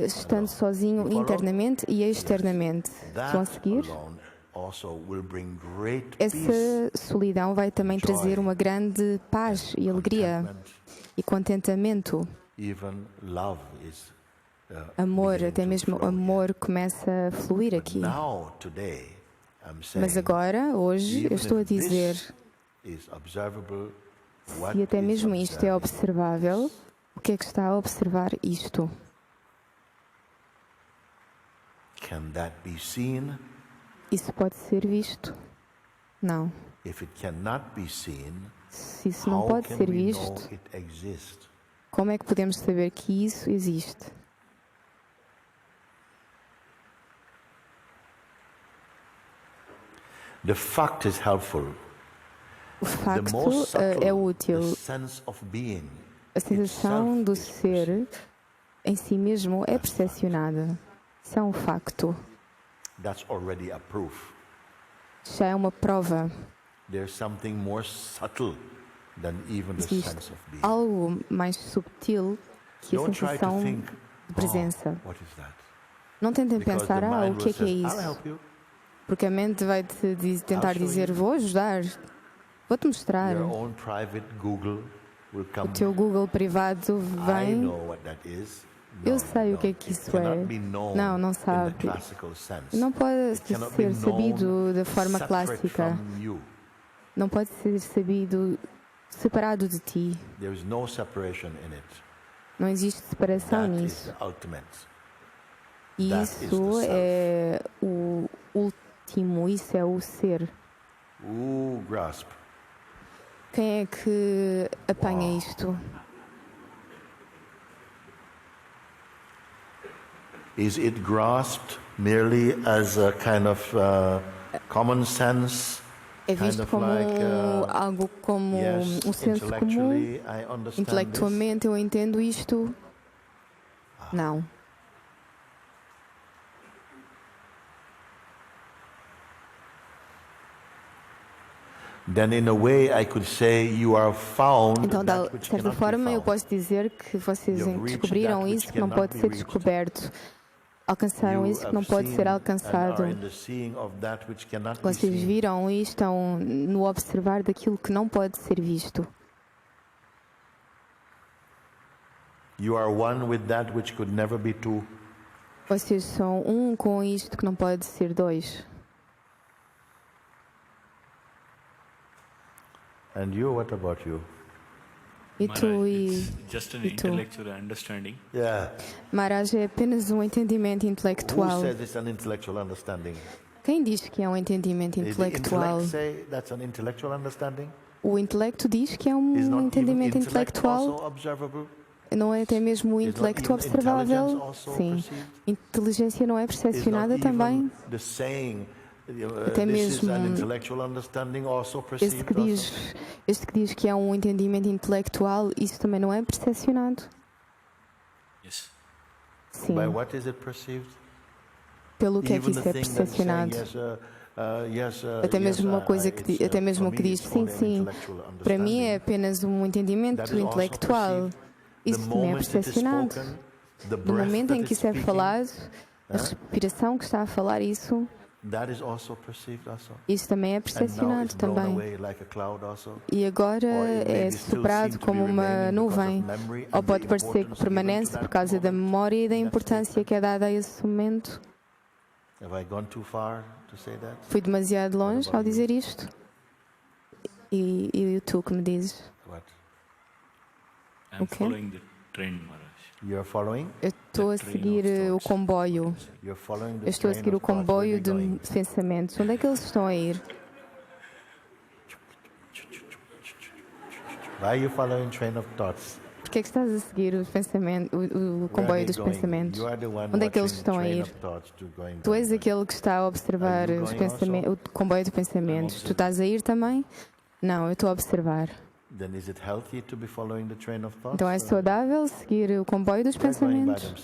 estando sozinho internamente e externamente. Estão a seguir? Essa solidão vai também trazer uma grande paz e alegria e contentamento. Amor, até mesmo o amor começa a fluir aqui. Mas agora, hoje, eu estou a dizer, se até mesmo isto é observável, o que é que está a observar isto? Isso pode ser visto? Não. Se isso não pode ser visto, como é que podemos saber que isso existe? The fact is helpful. O facto é útil. A sensação do ser em si mesmo é percepcionada. Isso é um facto. Já é uma prova. Existe algo mais subtil que a sensação de presença. Não tentem pensar, o que é isso? Porque a mente vai te tentar dizer, vou ajudar, vou-te mostrar. O teu Google privado vem. Eu sei o que é que isso é. Não, não sabe. Não pode ser sabido da forma clássica. Não pode ser sabido separado de ti. Não existe separação nisso. E isso é o último, isso é o ser. Quem é que apanha isto? Is it grasped merely as a kind of common sense? É visto como algo como um senso comum? Intelectualmente eu entendo isto? Não. Então, de certa forma, eu posso dizer que vocês descobriram isso que não pode ser descoberto. Alcançaram isso que não pode ser alcançado. Vocês viram e estão no observar daquilo que não pode ser visto. Vocês são um com isto que não pode ser dois. And you, what about you? E tu just an intellectual understanding. Yeah. Maharaj, é apenas um entendimento intelectual. Who says it's an intellectual understanding? Quem diz que é um entendimento intelectual? O intelecto diz que é um entendimento intelectual. Não é até mesmo o intelecto observável? Sim. Inteligência não é percepcionada também? Até mesmo este que diz que é um entendimento intelectual, isso também não é percepcionado? Sim. Pelo que é que isso é percepcionado? Até mesmo uma coisa que até mesmo o que diz sim, para mim é apenas um entendimento intelectual. Isso também é percepcionado. No momento em que isso é falado, a respiração que está a falar isso também é percepcionado também. E agora é soprado como uma nuvem. Ou pode parecer que permanece por causa da memória e da importância que é dada a esse momento. Fui demasiado longe ao dizer isto? E tu que me dizes? O quê? Eu estou a seguir o comboio. Eu estou a seguir o comboio de pensamentos. Onde é que eles estão a ir? Por que é que estás a seguir o comboio dos pensamentos? Onde é que eles estão a ir? Tu és aquele que está a observar o comboio de pensamentos. Tu estás a ir também? Não, eu estou a observar. Então é saudável seguir o comboio dos pensamentos?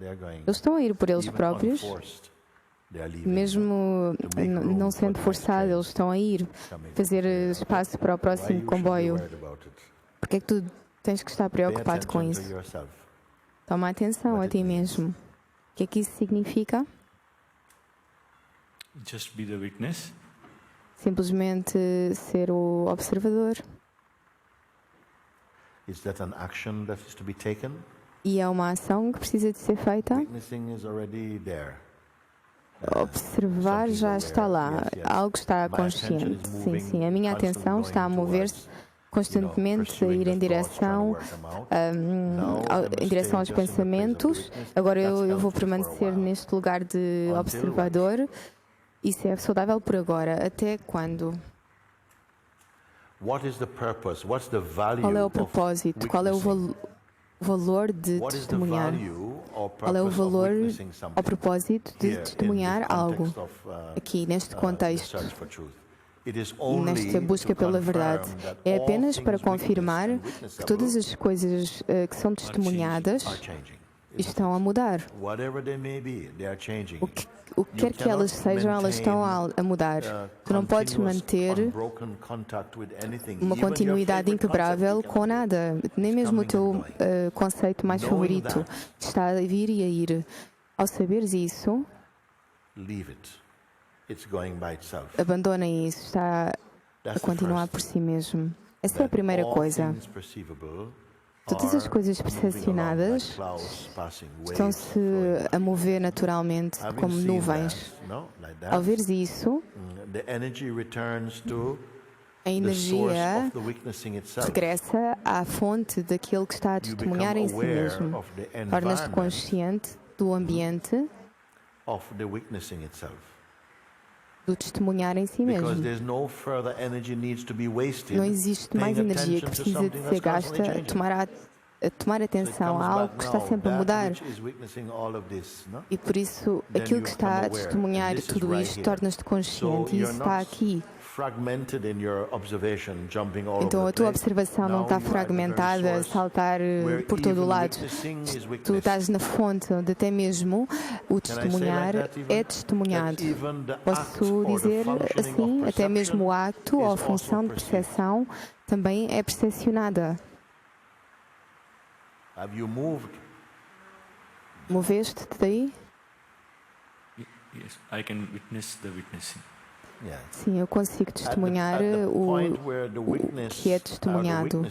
Eles estão a ir por eles próprios, mesmo não sendo forçados, eles estão a ir fazer espaço para o próximo comboio. Por que é que tu tens que estar preocupado com isso? Toma atenção a ti mesmo. O que é que isso significa? Simplesmente ser o observador. E é uma ação que precisa de ser feita? Observar já está lá. Algo está consciente. Sim. A minha atenção está a mover-se constantemente, a ir em direção aos pensamentos. Agora eu vou permanecer neste lugar de observador. Isso é saudável por agora. Até quando? Qual é o propósito? Qual é o valor de testemunhar? Qual é o valor ao propósito de testemunhar algo aqui, neste contexto? Nesta busca pela verdade. É apenas para confirmar que todas as coisas que são testemunhadas estão a mudar. O que quer que elas sejam, elas estão a mudar. Tu não podes manter uma continuidade inquebrável com nada. Nem mesmo o teu conceito mais favorito está a vir e a ir. Ao saberes isso, abandona isso. Está a continuar por si mesmo. Essa é a primeira coisa. Todas as coisas percepcionadas estão-se a mover naturalmente como nuvens. Ao veres isso, a energia regressa à fonte daquilo que está a testemunhar em si mesmo. Tornas-te consciente do ambiente do testemunhar em si mesmo. Não existe mais energia que precisa de ser gasta a tomar atenção a algo que está sempre a mudar. E por isso, aquilo que está a testemunhar tudo isto torna-te consciente e isso está aqui. Então a tua observação não está fragmentada, a saltar por todo o lado. Tu estás na fonte onde até mesmo o testemunhar é testemunhado. Posso dizer assim, até mesmo o acto ou a função de percepção também é percepcionada. Moveste-te daí? Sim, eu consigo testemunhar o que é testemunhado.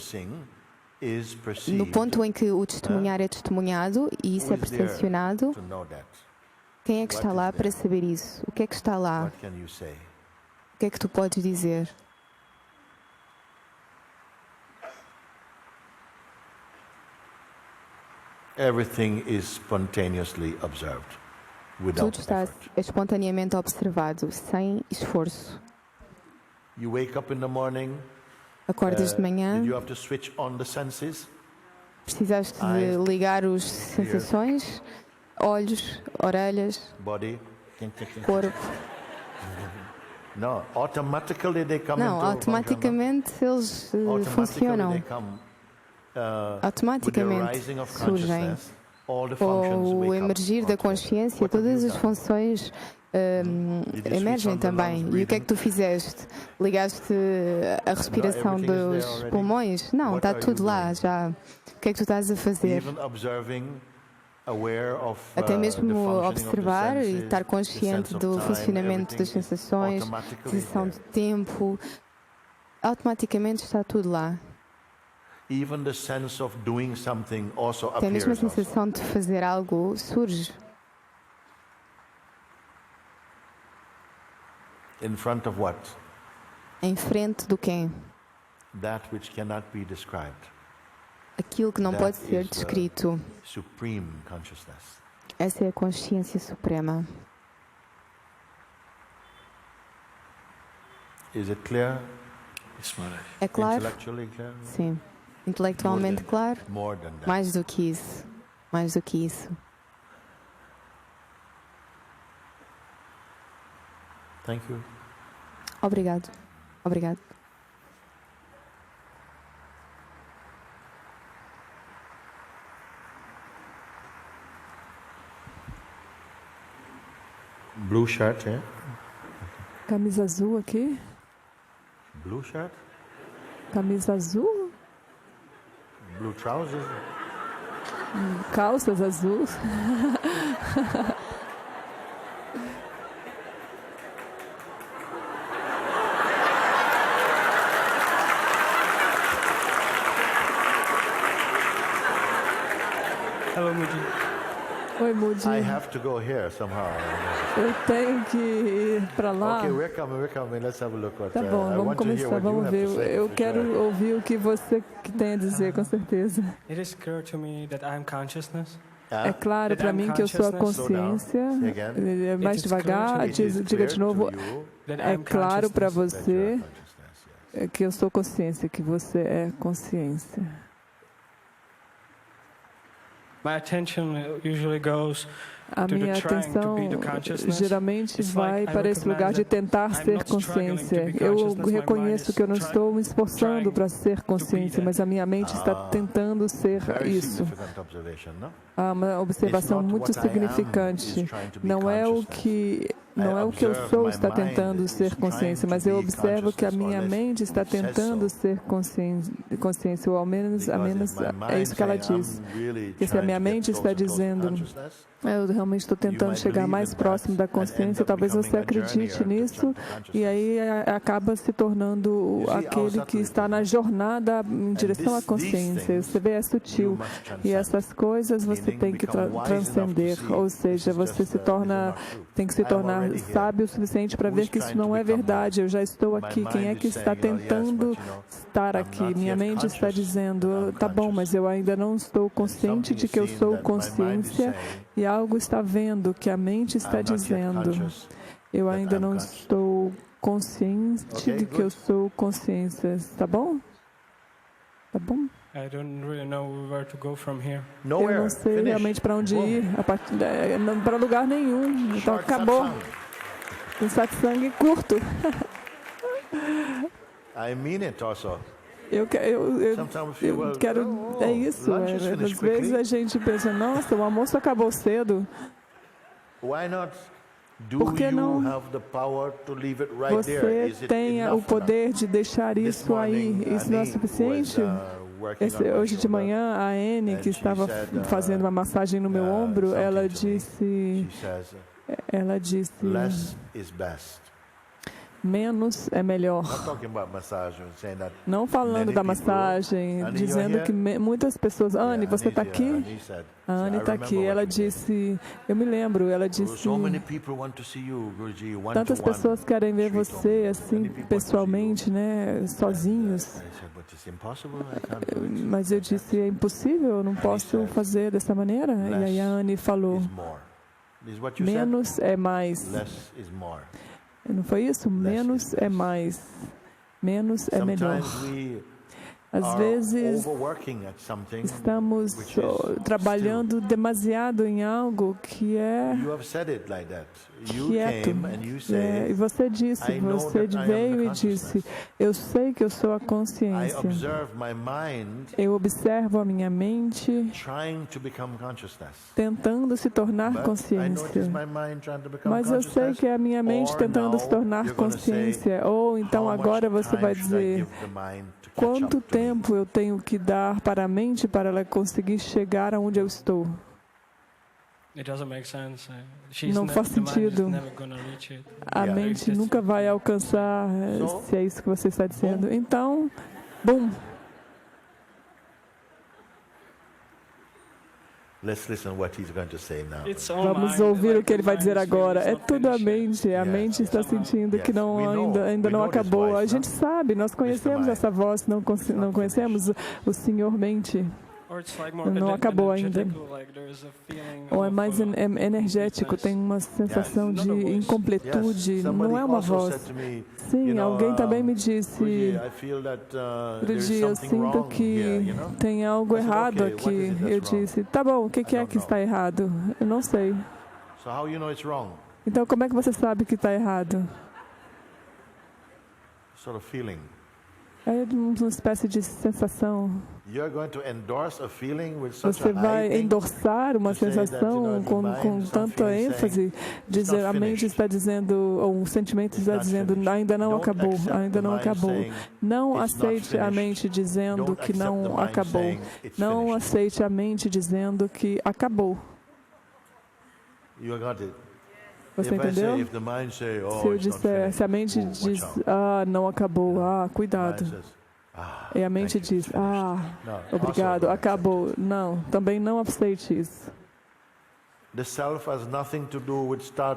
No ponto em que o testemunhar é testemunhado e isso é percepcionado, quem é que está lá para saber isso? O que é que está lá? O que é que tu podes dizer? Everything is spontaneously observed. Tudo está espontaneamente observado, sem esforço. Acordas de manhã, precisaste de ligar as sensações, olhos, orelhas, corpo. Não, automaticamente eles funcionam. Automaticamente surgem. Com o emergir da consciência, todas as funções emergem também. E o que é que tu fizeste? Ligaste a respiração dos pulmões? Não, está tudo lá já. O que é que tu estás a fazer? Até mesmo observar e estar consciente do funcionamento das sensações, sensação de tempo. Automaticamente está tudo lá. Até mesmo a sensação de fazer algo surge. Em frente do quê? Aquilo que não pode ser descrito. Essa é a consciência suprema. É claro? Sim. Intelectualmente claro? Mais do que isso. Mais do que isso. Obrigado. Obrigado. Blue shirt, yeah? Camisa azul aqui. Blue shirt? Camisa azul? Blue trousers? Calças azuis. Hello, Mooji. Oi, Mooji. I have to go here somehow. Eu tenho que ir para lá. Okay, we're coming. Let's have a look what. Tá bom, vamos começar, vamos ver. Eu quero ouvir o que você tem a dizer, com certeza. It is clear to me that I am consciousness. É claro para mim que eu sou a consciência. Mais devagar, diga de novo. É claro para você que eu sou consciência, que você é consciência. My attention usually goes A minha atenção geralmente vai para esse lugar de tentar ser consciência. Eu reconheço que eu não estou me esforçando para ser consciência, mas a minha mente está tentando ser isso. Há uma observação muito significante. Não é o que eu sou está tentando ser consciência, mas eu observo que a minha mente está tentando ser consciência, ou ao menos é isso que ela diz. Porque se a minha mente está dizendo, eu realmente estou tentando chegar mais próximo da consciência, talvez você acredite nisso, e aí acaba se tornando aquele que está na jornada em direção à consciência. Você vê, é sutil. E essas coisas você tem que transcender, ou seja, você tem que se tornar sábio o suficiente para ver que isso não é verdade. Eu já estou aqui. Quem é que está tentando estar aqui? Minha mente está dizendo, tá bom, mas eu ainda não estou consciente de que eu sou consciência, e algo está vendo que a mente está dizendo. Eu ainda não estou consciente de que eu sou consciência. Tá bom? Tá bom? Eu não sei realmente para onde ir, para lugar nenhum. Então acabou. Um satsang curto. Eu quero. É isso. Às vezes a gente pensa, nossa, o almoço acabou cedo. Por que não você tenha o poder de deixar isso aí? Isso não é suficiente? Hoje de manhã, a Anne, que estava fazendo uma massagem no meu ombro, ela disse, menos é melhor. Não falando da massagem, dizendo que muitas pessoas... Anne, você está aqui? A Anne está aqui. Ela disse... Eu me lembro, ela disse... Tantas pessoas querem ver você, assim, pessoalmente, né? Sozinhos. Mas eu disse, é impossível, eu não posso fazer dessa maneira. E aí a Anne falou... Menos é mais. Less is more. Não foi isso? Menos é mais. Menos é melhor. Às vezes, estamos trabalhando demasiado em algo que é quieto. E você disse, você veio e disse, eu sei que eu sou a consciência. Eu observo a minha mente tentando se tornar consciência. Mas eu sei que é a minha mente tentando se tornar consciência. Ou então agora você vai dizer, quanto tempo eu tenho que dar para a mente para ela conseguir chegar aonde eu estou? Não faz sentido. A mente nunca vai alcançar, se é isso que você está dizendo. Então, bum. Vamos ouvir o que ele vai dizer agora. É tudo a mente. A mente está sentindo que ainda não acabou. A gente sabe, nós conhecemos essa voz, não conhecemos o Senhor Mente. Não acabou ainda. Ou é mais energético, tem uma sensação de incompletude, não é uma voz. Sim, alguém também me disse, Mooji, eu sinto que tem algo errado aqui. Eu disse, tá bom, o que é que está errado? Eu não sei. Então, como é que você sabe que está errado? É uma espécie de sensação. Você vai endossar uma sensação com tanta ênfase, dizer a mente está dizendo, ou o sentimento está dizendo, ainda não acabou, ainda não acabou. Não aceite a mente dizendo que não acabou. Não aceite a mente dizendo que acabou. Você entendeu? Se eu disser, se a mente diz, não acabou, cuidado. E a mente diz, obrigado, acabou. Não, também não aceite isso.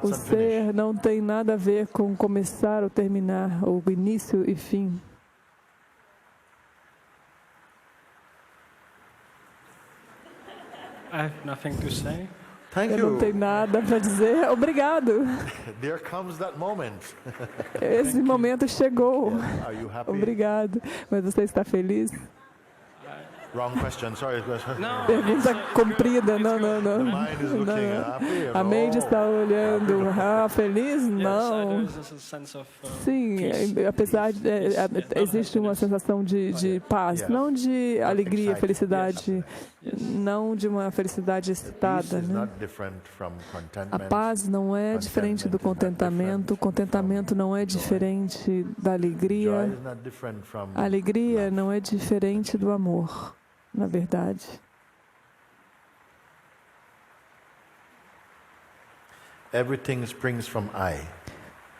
O ser não tem nada a ver com começar ou terminar, ou início e fim. I have nothing to say. Eu não tenho nada para dizer. Obrigado. Esse momento chegou. Obrigado. Mas você está feliz? Pergunta comprida. Não. A mente está olhando. Feliz? Não. Sim, apesar de existe uma sensação de paz, não de alegria, felicidade, não de uma felicidade excitada, né? A paz não é diferente do contentamento. O contentamento não é diferente da alegria. A alegria não é diferente do amor. Na verdade,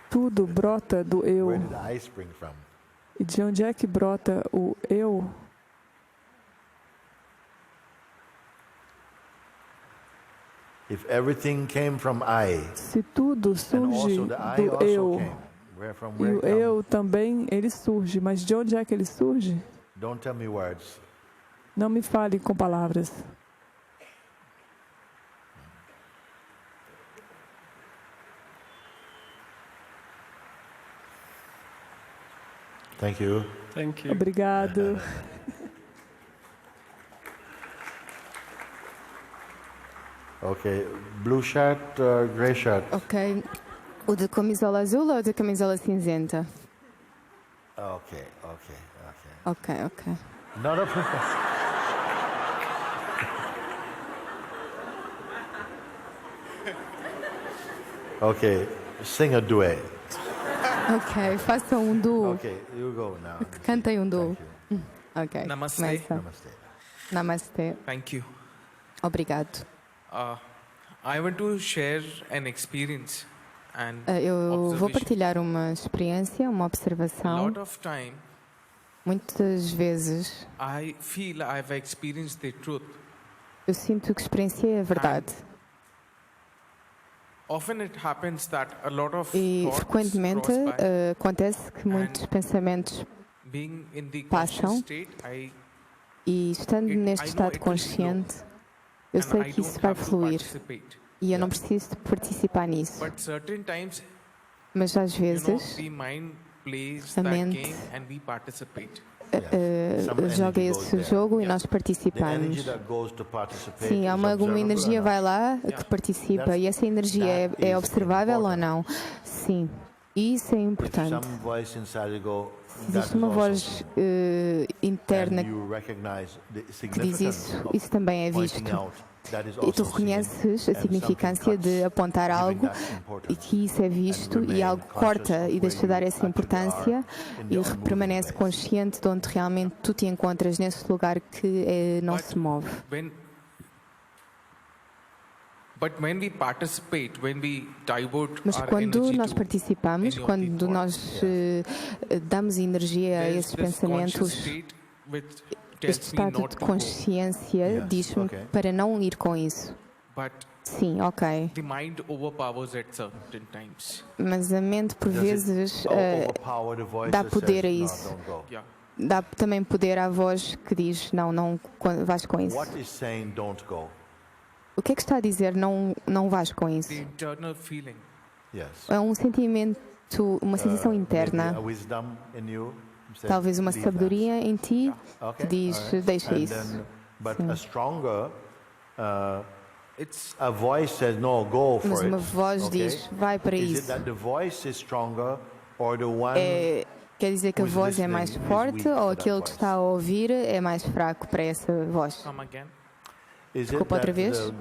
tudo brota do eu. E de onde é que brota o eu? Se tudo surge do eu, e o eu também, ele surge. Mas de onde é que ele surge? Não me fale com palavras. Thank you. Obrigado. Okay, blue shirt, gray shirt. Ok. O de camisola azul ou de camisola cinzenta? Ok. Not a problem. Okay, sing a duet. Ok, faça duo. Okay, you go now. Cantem duo. Ok. Namaste. Namaste. Thank you. Obrigado. I want to share an experience and eu vou partilhar uma experiência, uma observação. A lot of time, muitas vezes eu sinto que experienciei a verdade. E frequentemente acontece que muitos pensamentos passam e estando neste estado consciente, eu sei que isso vai fluir E eu não preciso de participar nisso. Mas às vezes a mente joga esse jogo e nós participamos. Sim, alguma energia vai lá que participa. E essa energia é observável ou não? Sim, isso é importante. Se existe uma voz interna que diz isso também é visto. E tu reconheces a significância de apontar algo e que isso é visto e algo corta e deixa de dar essa importância e permanece consciente de onde realmente tu te encontras nesse lugar que não se move. Mas quando nós participamos, quando nós damos energia a esses pensamentos, este estado de consciência diz-me para não ir com isso. Sim, ok. Mas a mente, por vezes, dá poder a isso. Dá também poder à voz que diz, não vais com isso. O que é que está a dizer, não vais com isso? É um sentimento, uma sensação interna. Talvez uma sabedoria em ti que diz, deixa isso. Mas uma voz diz, vai para isso. Quer dizer que a voz é mais forte ou aquele que está a ouvir é mais fraco para essa voz? Desculpa outra vez.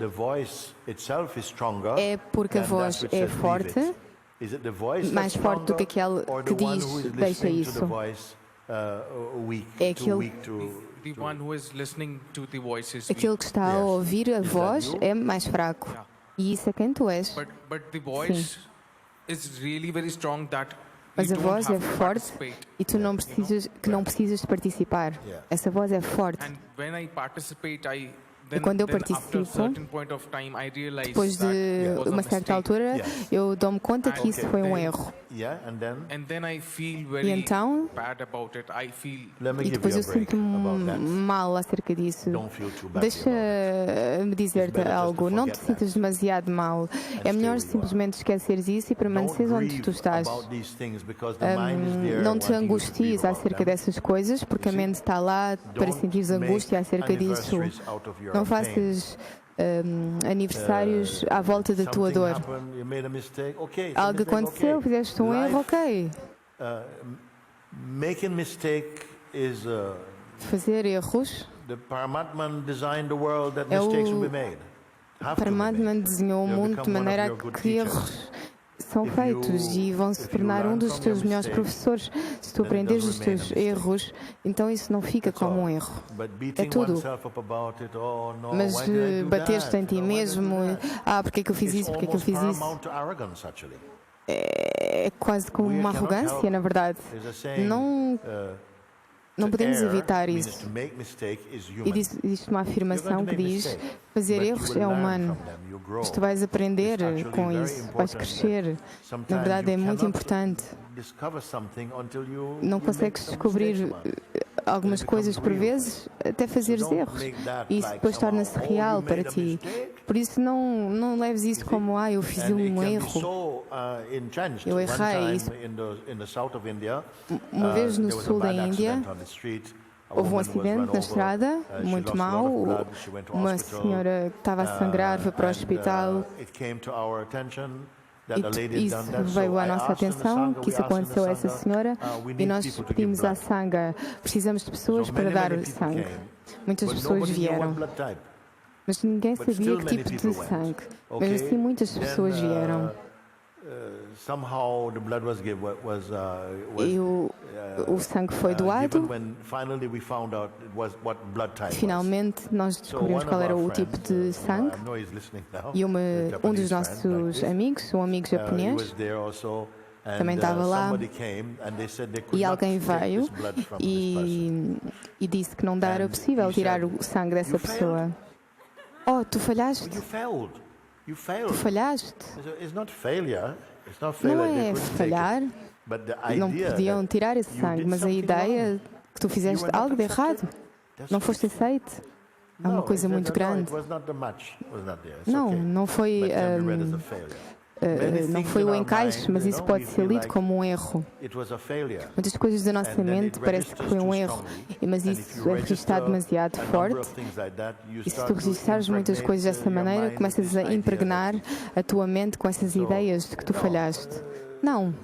É porque a voz é forte, mais forte do que aquele que diz, deixa isso. É aquele que está a ouvir a voz é mais fraco. E isso é quem tu és. Sim. Mas a voz é forte e tu não precisas de participar. Essa voz é forte. E quando eu participo, depois de uma certa altura, eu dou-me conta que isso foi um erro. E então, e depois eu sinto-me mal acerca disso. Deixa-me dizer-te algo, não te sintas demasiado mal. É melhor simplesmente esqueceres isso e permaneceres onde tu estás. Não te angusties acerca dessas coisas, porque a mente está lá para sentires angústia acerca disso. Não faças aniversários à volta da tua dor. Algo aconteceu, fizeste um erro, ok. Fazer erros. Paramatman desenhou o mundo de maneira a que erros são feitos e vão se tornar um dos teus melhores professores. Se tu aprenderes os teus erros, então isso não fica como um erro. É tudo. Mas bater-te em ti mesmo, porque é que eu fiz isso, porque é que eu fiz isso, é quase como uma arrogância, na verdade. Não podemos evitar isso. E existe uma afirmação que diz: fazer erros é humano. Mas tu vais aprender com isso, vais crescer. Na verdade, é muito importante. Não consegues descobrir algumas coisas por vezes até fazeres erros. E isso depois torna-se real para ti. Por isso não leves isso como eu fiz um erro. Eu errei. Isso. Uma vez no sul da Índia, houve um acidente na estrada, muito mau. Uma senhora que estava a sangrar foi para o hospital. E isso veio à nossa atenção, que isso aconteceu a essa senhora, e nós pedimos à Sangha, precisamos de pessoas para dar sangue. Muitas pessoas vieram, mas ninguém sabia que tipo de sangue. Mesmo assim, muitas pessoas vieram. E o sangue foi doado. Finalmente nós descobrimos qual era o tipo de sangue. E um dos nossos amigos, um amigo japonês, também estava lá. E alguém veio e disse que não era possível tirar o sangue dessa pessoa. Tu falhaste. Tu falhaste. Não é falhar. Não podiam tirar esse sangue, mas a ideia que tu fizeste algo de errado. Não foste aceito. há uma coisa muito grande. Não foi o encaixe, mas isso pode ser lido como um erro. Muitas coisas da nossa mente parece que foi um erro, mas isso é registado demasiado forte. E se tu registares muitas coisas dessa maneira, começas a impregnar a tua mente com essas ideias de que tu falhaste. Não.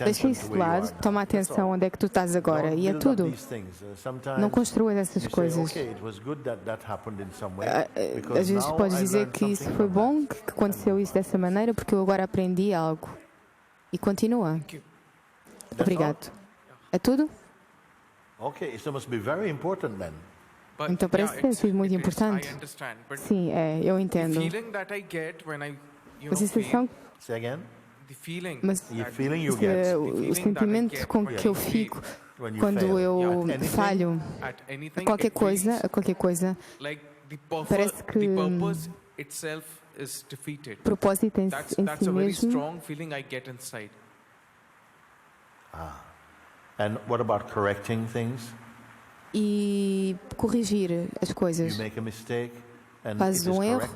Deixa isso de lado, toma atenção onde é que tu estás agora, e é tudo. Não construas essas coisas. Às vezes podes dizer que isso foi bom, que aconteceu isso dessa maneira, porque eu agora aprendi algo. E continua. Obrigado. É tudo? Então parece ter sido muito importante. Sim, eu entendo. A sensação... Mas o sentimento com que eu fico quando eu falho a qualquer coisa, parece que o propósito em si mesmo. E corrigir as coisas. Fazes um erro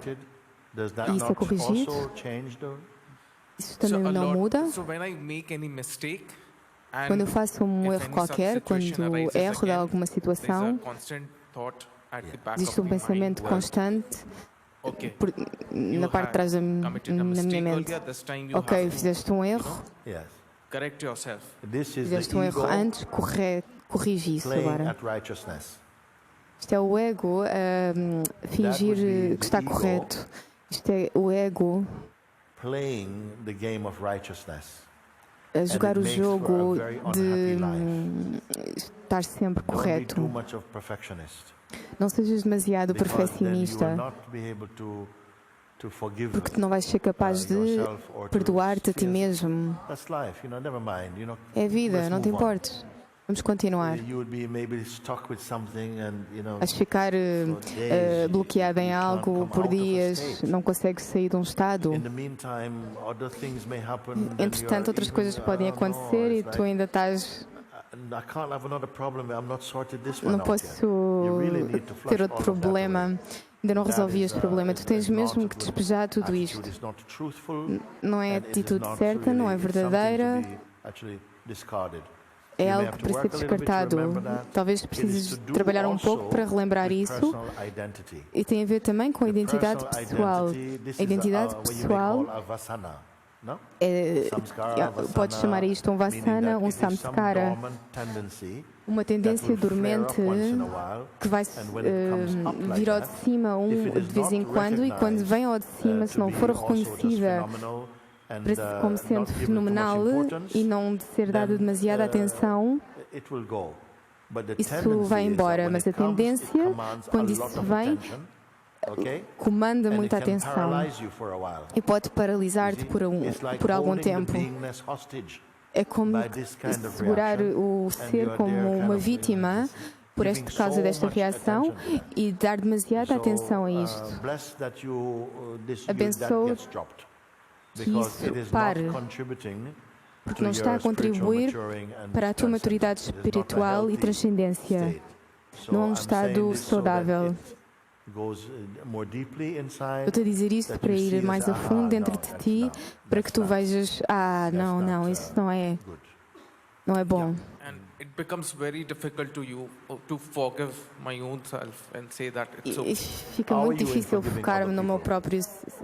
e isso é corrigido. Isso também não muda. Quando eu faço um erro qualquer, quando erro de alguma situação, existe um pensamento constante na parte de trás na minha mente. Ok, fizeste um erro. Fizeste um erro antes, corrige isso agora. Isto é o ego a fingir que está correto. Isto é o ego a jogar o jogo de estar sempre correto. Não sejas demasiado perfeccionista, porque tu não vais ser capaz de perdoar-te a ti mesmo. É a vida, não te importes. Vamos continuar. Vais ficar bloqueado em algo por dias, não consegues sair de um estado. Entretanto, outras coisas podem acontecer e tu ainda estás... Não posso ter outro problema. Ainda não resolvi este problema. Tu tens mesmo que despejar tudo isto. Não é a atitude certa, não é verdadeira. É algo que precisa ser descartado. Talvez precises trabalhar um pouco para relembrar isso. E tem a ver também com a identidade pessoal. A identidade pessoal podes chamar isto um vasana, um samskara, uma tendência dormente que vai vir ao de cima de vez em quando, e quando vem ao de cima, se não for reconhecida como sendo fenomenal e não de ser dada demasiada atenção, isso vai embora. Mas a tendência, quando isso vem, comanda muita atenção e pode paralisar-te por algum tempo. É como segurar o ser como uma vítima por esta causa desta reação e dar demasiada atenção a isto. Abençoo que isso pare, porque não está a contribuir para a tua maturidade espiritual e transcendência. Não é um estado saudável. Estou a dizer isto para ir mais a fundo dentro de ti, para que tu vejas, não, isso não é bom. E fica muito difícil focar-me no meu próprio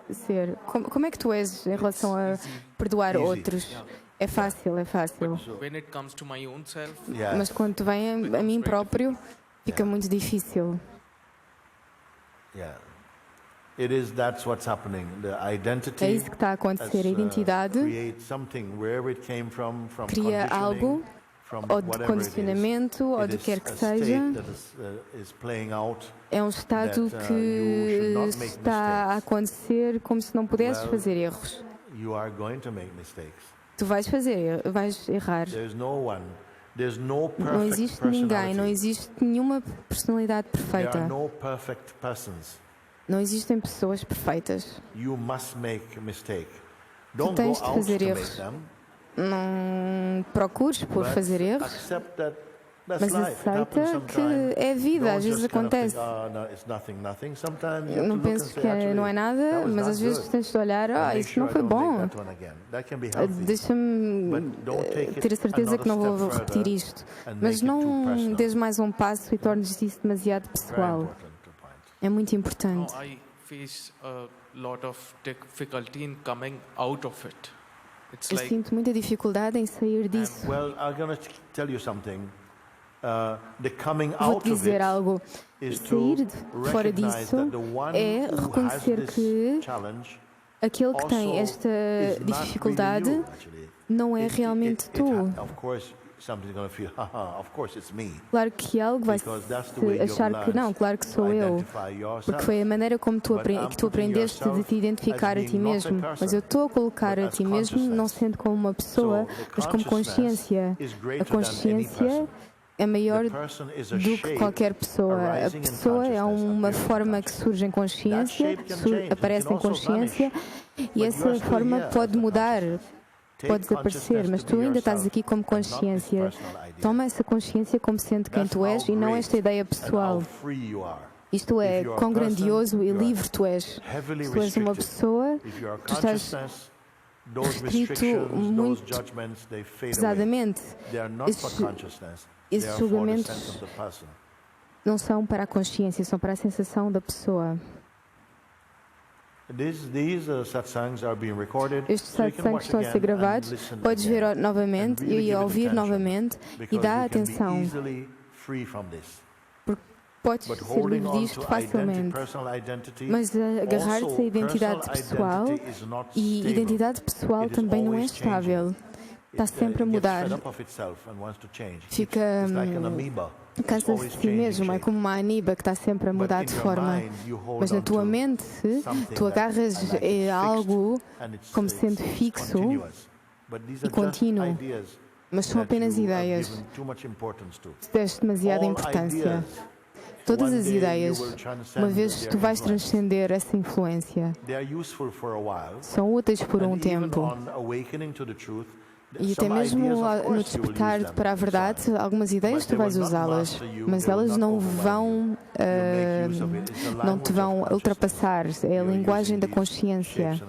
ser. Como é que tu és em relação a perdoar outros? É fácil. Mas quando vem a mim próprio, fica muito difícil. É isso que está a acontecer. A identidade cria algo, ou de condicionamento, ou de quer que seja. É um estado que está a acontecer como se não pudesses fazer erros. Tu vais errar. Não existe ninguém, não existe nenhuma personalidade perfeita. Não existem pessoas perfeitas. Tu tens de fazer erros. Não procures por fazer erros. Mas aceita que é vida, às vezes acontece. Não penso que não é nada, mas às vezes tens de olhar, isso não foi bom. Deixa-me ter a certeza que não vou repetir isto. Mas não des mais um passo e tornes isso demasiado pessoal. É muito importante. I face a lot of difficulty in coming out of it. Eu sinto muita dificuldade em sair disso. Vou-te dizer algo. Sair fora disso é reconhecer que aquele que tem esta dificuldade não é realmente tu. Claro que algo vai achar que não, claro que sou eu, porque foi a maneira como tu aprendeste de te identificar a ti mesmo. Mas eu estou a colocar a ti mesmo não sendo como uma pessoa, mas como consciência. A consciência é maior do que qualquer pessoa. A pessoa é uma forma que surge em consciência, aparece em consciência, e essa forma pode mudar. Pode desaparecer, mas tu ainda estás aqui como consciência. Toma essa consciência como sendo quem tu és e não esta ideia pessoal. Isto é, quão grandioso e livre tu és. Se tu és uma pessoa, tu estás restrito muito pesadamente. Esses julgamentos não são para a consciência, são para a sensação da pessoa. Estes satsangs estão a ser gravados, podes ver novamente e ouvir novamente e dá atenção, porque podes ser livre disto facilmente. Mas agarrar-te à identidade pessoal, e identidade pessoal também não é estável, está sempre a mudar, cansa-se de si mesmo, é como uma aniba que está sempre a mudar de forma. Mas na tua mente, tu agarras algo como sendo fixo e contínuo. Mas são apenas ideias. Tu deste demasiada importância. Todas as ideias, uma vez tu vais transcender essa influência, são úteis por um tempo. E até mesmo no despertar para a verdade, algumas ideias tu vais usá-las, mas elas não te vão ultrapassar. É a linguagem da consciência.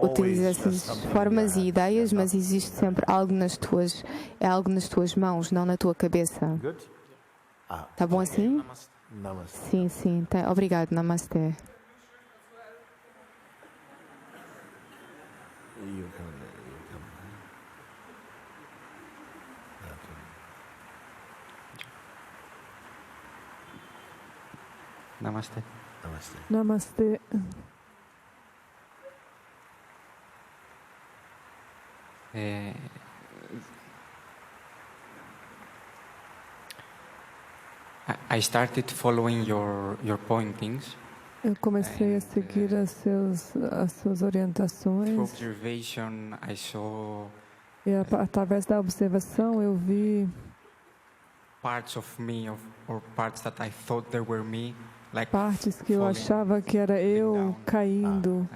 Utiliza essas formas e ideias, mas existe sempre algo nas tuas mãos, não na tua cabeça. Tá bom assim? Sim, sim. Obrigado. Namastê. Namaste. Namastê. I started following your pointings. Eu comecei a seguir as suas orientações. Through observation, I saw. E através da observação eu vi parts of me, or parts that I thought they were me, like partes que eu achava que era eu caindo.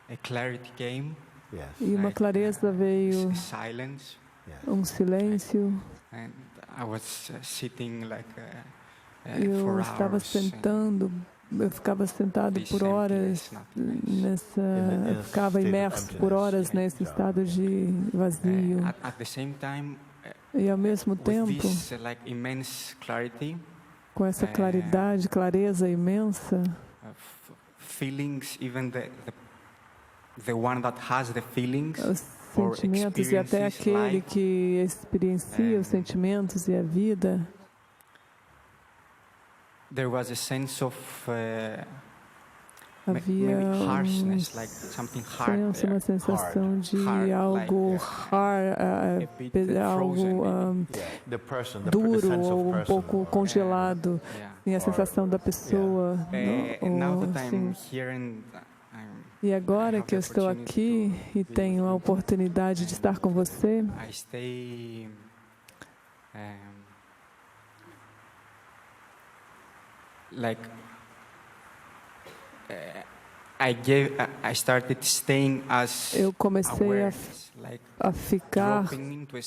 A clarity came. E uma clareza veio, Silence. um silêncio. And I was sitting like eu estava sentando, eu ficava sentado por horas eu ficava imerso por horas nesse estado de vazio. At the same time, e ao mesmo tempo, com essa claridade, clareza imensa, feelings, even the one that has the feelings, os sentimentos e até aquele que experiencia os sentimentos e a vida. There was a sense of havia uma sensação de algo duro ou um pouco congelado. Tem a sensação da pessoa. E agora que eu estou aqui e tenho a oportunidade de estar com você, eu comecei a ficar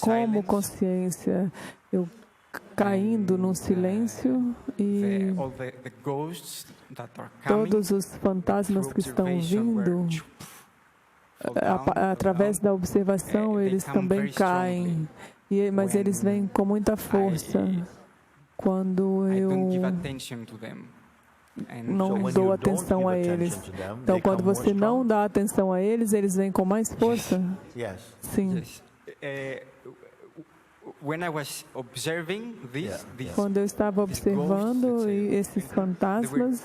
como consciência, eu caindo num silêncio e todos os fantasmas que estão vindo, através da observação, eles também caem, mas eles vêm com muita força quando eu não dou atenção a eles. Então, quando você não dá atenção a eles, eles vêm com mais força? Sim. Quando eu estava observando esses fantasmas,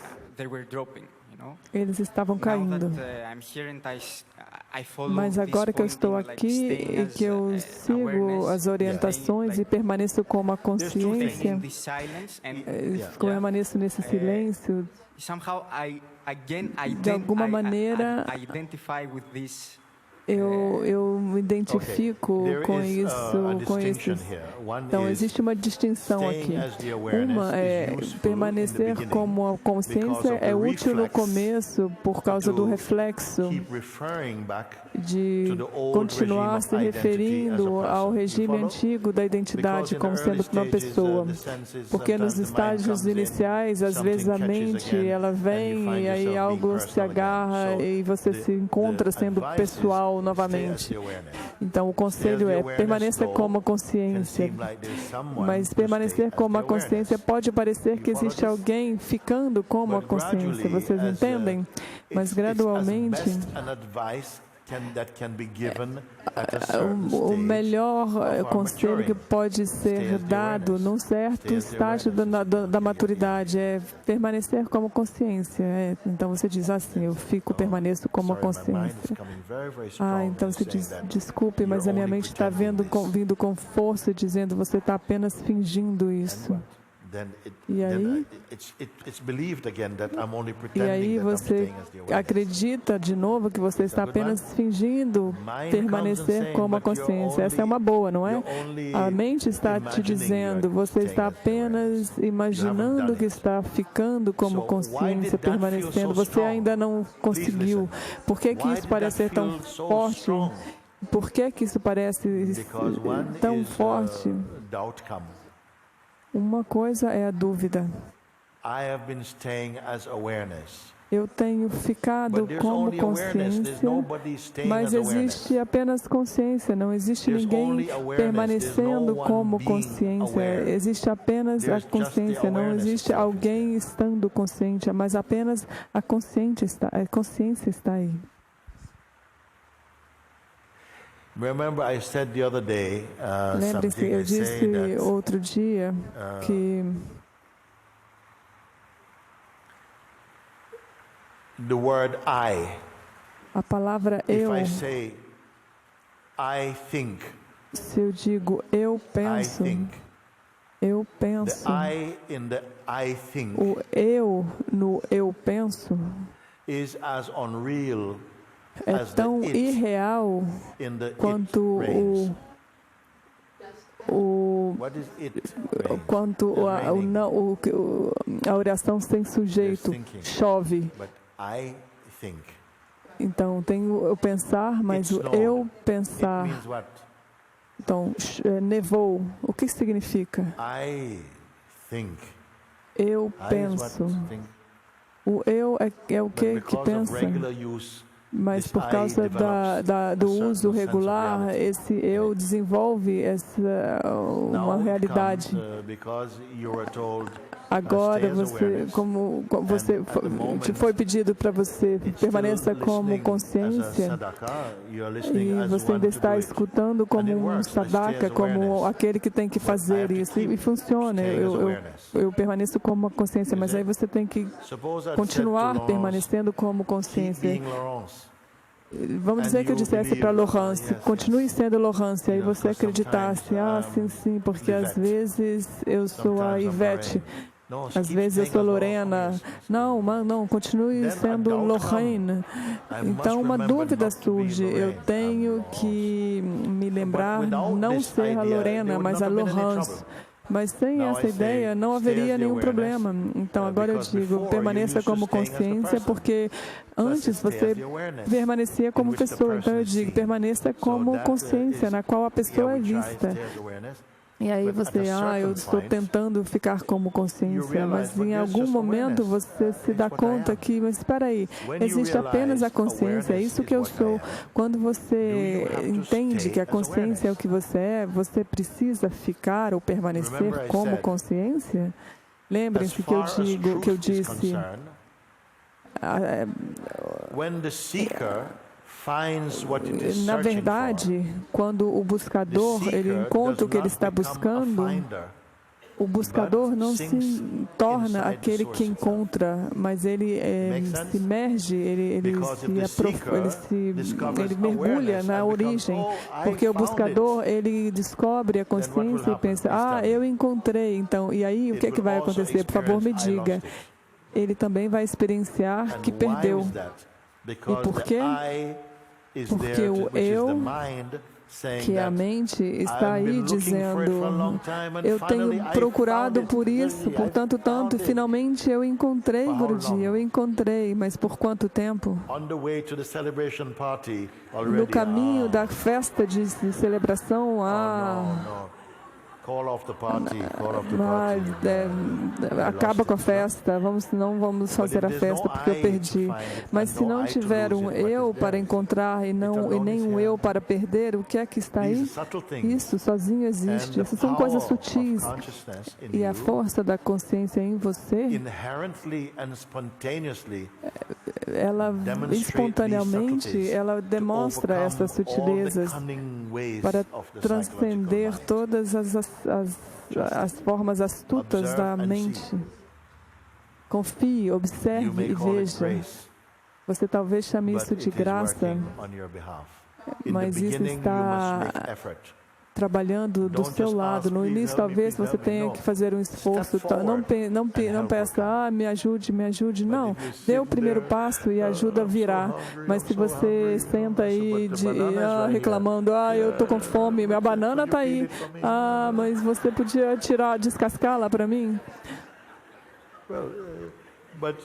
eles estavam caindo. Mas agora que eu estou aqui e que eu sigo as orientações e permaneço como a consciência, permaneço nesse silêncio, de alguma maneira eu me identifico com esses. Então, existe uma distinção aqui. Uma é permanecer como a consciência é útil no começo por causa do reflexo de continuar se referindo ao regime antigo da identidade como sendo uma pessoa. Porque nos estágios iniciais, às vezes a mente, ela vem e aí algo se agarra e você se encontra sendo pessoal novamente. Então, o conselho é permaneça como a consciência. Mas permanecer como a consciência pode parecer que existe alguém ficando como a consciência. Vocês entendem? Mas gradualmente, o melhor conselho que pode ser dado num certo estágio da maturidade é permanecer como consciência. Então você diz assim, eu permaneço como consciência. Então você diz, desculpe, mas a minha mente está vindo com força, dizendo, você está apenas fingindo isso. E aí você acredita de novo que você está apenas fingindo permanecer como a consciência. Essa é uma boa, não é? A mente está te dizendo, você está apenas imaginando que está ficando como consciência, permanecendo. Você ainda não conseguiu. Por que isso parece ser tão forte? Por que isso parece tão forte? Uma coisa é a dúvida. Eu tenho ficado como consciência, mas existe apenas consciência, não existe ninguém permanecendo como consciência. Existe apenas a consciência, não existe alguém estando consciente, mas apenas a consciência está aí. Lembre-se, eu disse outro dia que a palavra eu, se eu digo eu penso, o eu no eu penso é tão irreal quanto a oração sem sujeito, chove. Então, tenho o pensar, mas o eu pensar. Então, nevou. O que significa? Eu penso. O eu é o que pensa. Mas por causa do uso regular, esse eu desenvolve uma realidade. Agora, te foi pedido para você permaneça como consciência e você ainda está escutando como um sadhaka, como aquele que tem que fazer isso. E funciona. Eu permaneço como uma consciência, mas aí você tem que continuar permanecendo como consciência. Vamos dizer que eu dissesse para Laurence, continue sendo Laurence, aí você acreditasse, sim, porque às vezes eu sou a Ivete, às vezes eu sou Lorena. Não, continue sendo Lorraine. Então uma dúvida surge, eu tenho que me lembrar, não ser a Lorena, mas a Laurence. Mas sem essa ideia não haveria nenhum problema. Então agora eu digo, permaneça como consciência, porque antes você permanecia como pessoa. Então eu digo, permaneça como consciência, na qual a pessoa é vista. E aí você, eu estou tentando ficar como consciência, mas em algum momento você se dá conta que, mas espera aí, existe apenas a consciência, é isso que eu sou. Quando você entende que a consciência é o que você é, você precisa ficar ou permanecer como consciência? Lembrem-se que eu disse, na verdade, quando o buscador ele encontra o que ele está buscando, o buscador não se torna aquele que encontra, mas ele se imerge, ele mergulha na origem, porque o buscador ele descobre a consciência e pensa, eu encontrei, então, e aí o que é que vai acontecer? Por favor, me diga. Ele também vai experienciar que perdeu. E por quê? Porque o eu, que é a mente, está aí dizendo, eu tenho procurado por isso, por tanto, e finalmente eu encontrei, Guruji, eu encontrei, mas por quanto tempo? No caminho da festa de celebração, acaba com a festa, não vamos fazer a festa porque eu perdi. Mas se não tiver um eu para encontrar e nem um eu para perder, o que é que está aí? Isso sozinho existe. Essas são coisas sutis. E a força da consciência em você, ela espontaneamente, ela demonstra essas sutilezas para transcender todas as formas astutas da mente. Confie, observe e veja. Você talvez chame isso de graça, mas isso está trabalhando do seu lado. No início, talvez você tenha que fazer um esforço. Não peça, me ajude. Não. Dê o primeiro passo e a ajuda virá. Mas se você senta aí reclamando, eu estou com fome, minha banana está aí. Mas você podia descascá-la para mim? Mas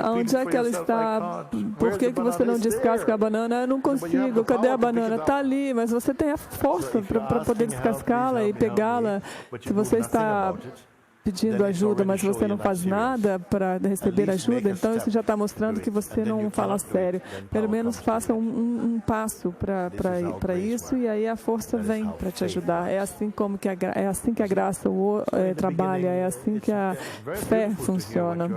onde é que ela está? Por que você não descasca a banana? Eu não consigo. Cadê a banana? Está ali, mas você tem a força para poder descascá-la e pegá-la. Se você está pedindo ajuda, mas você não faz nada para receber ajuda, então isso já está mostrando que você não fala sério. Pelo menos faça um passo para isso e aí a força vem para te ajudar. É assim que a graça trabalha, é assim que a fé funciona.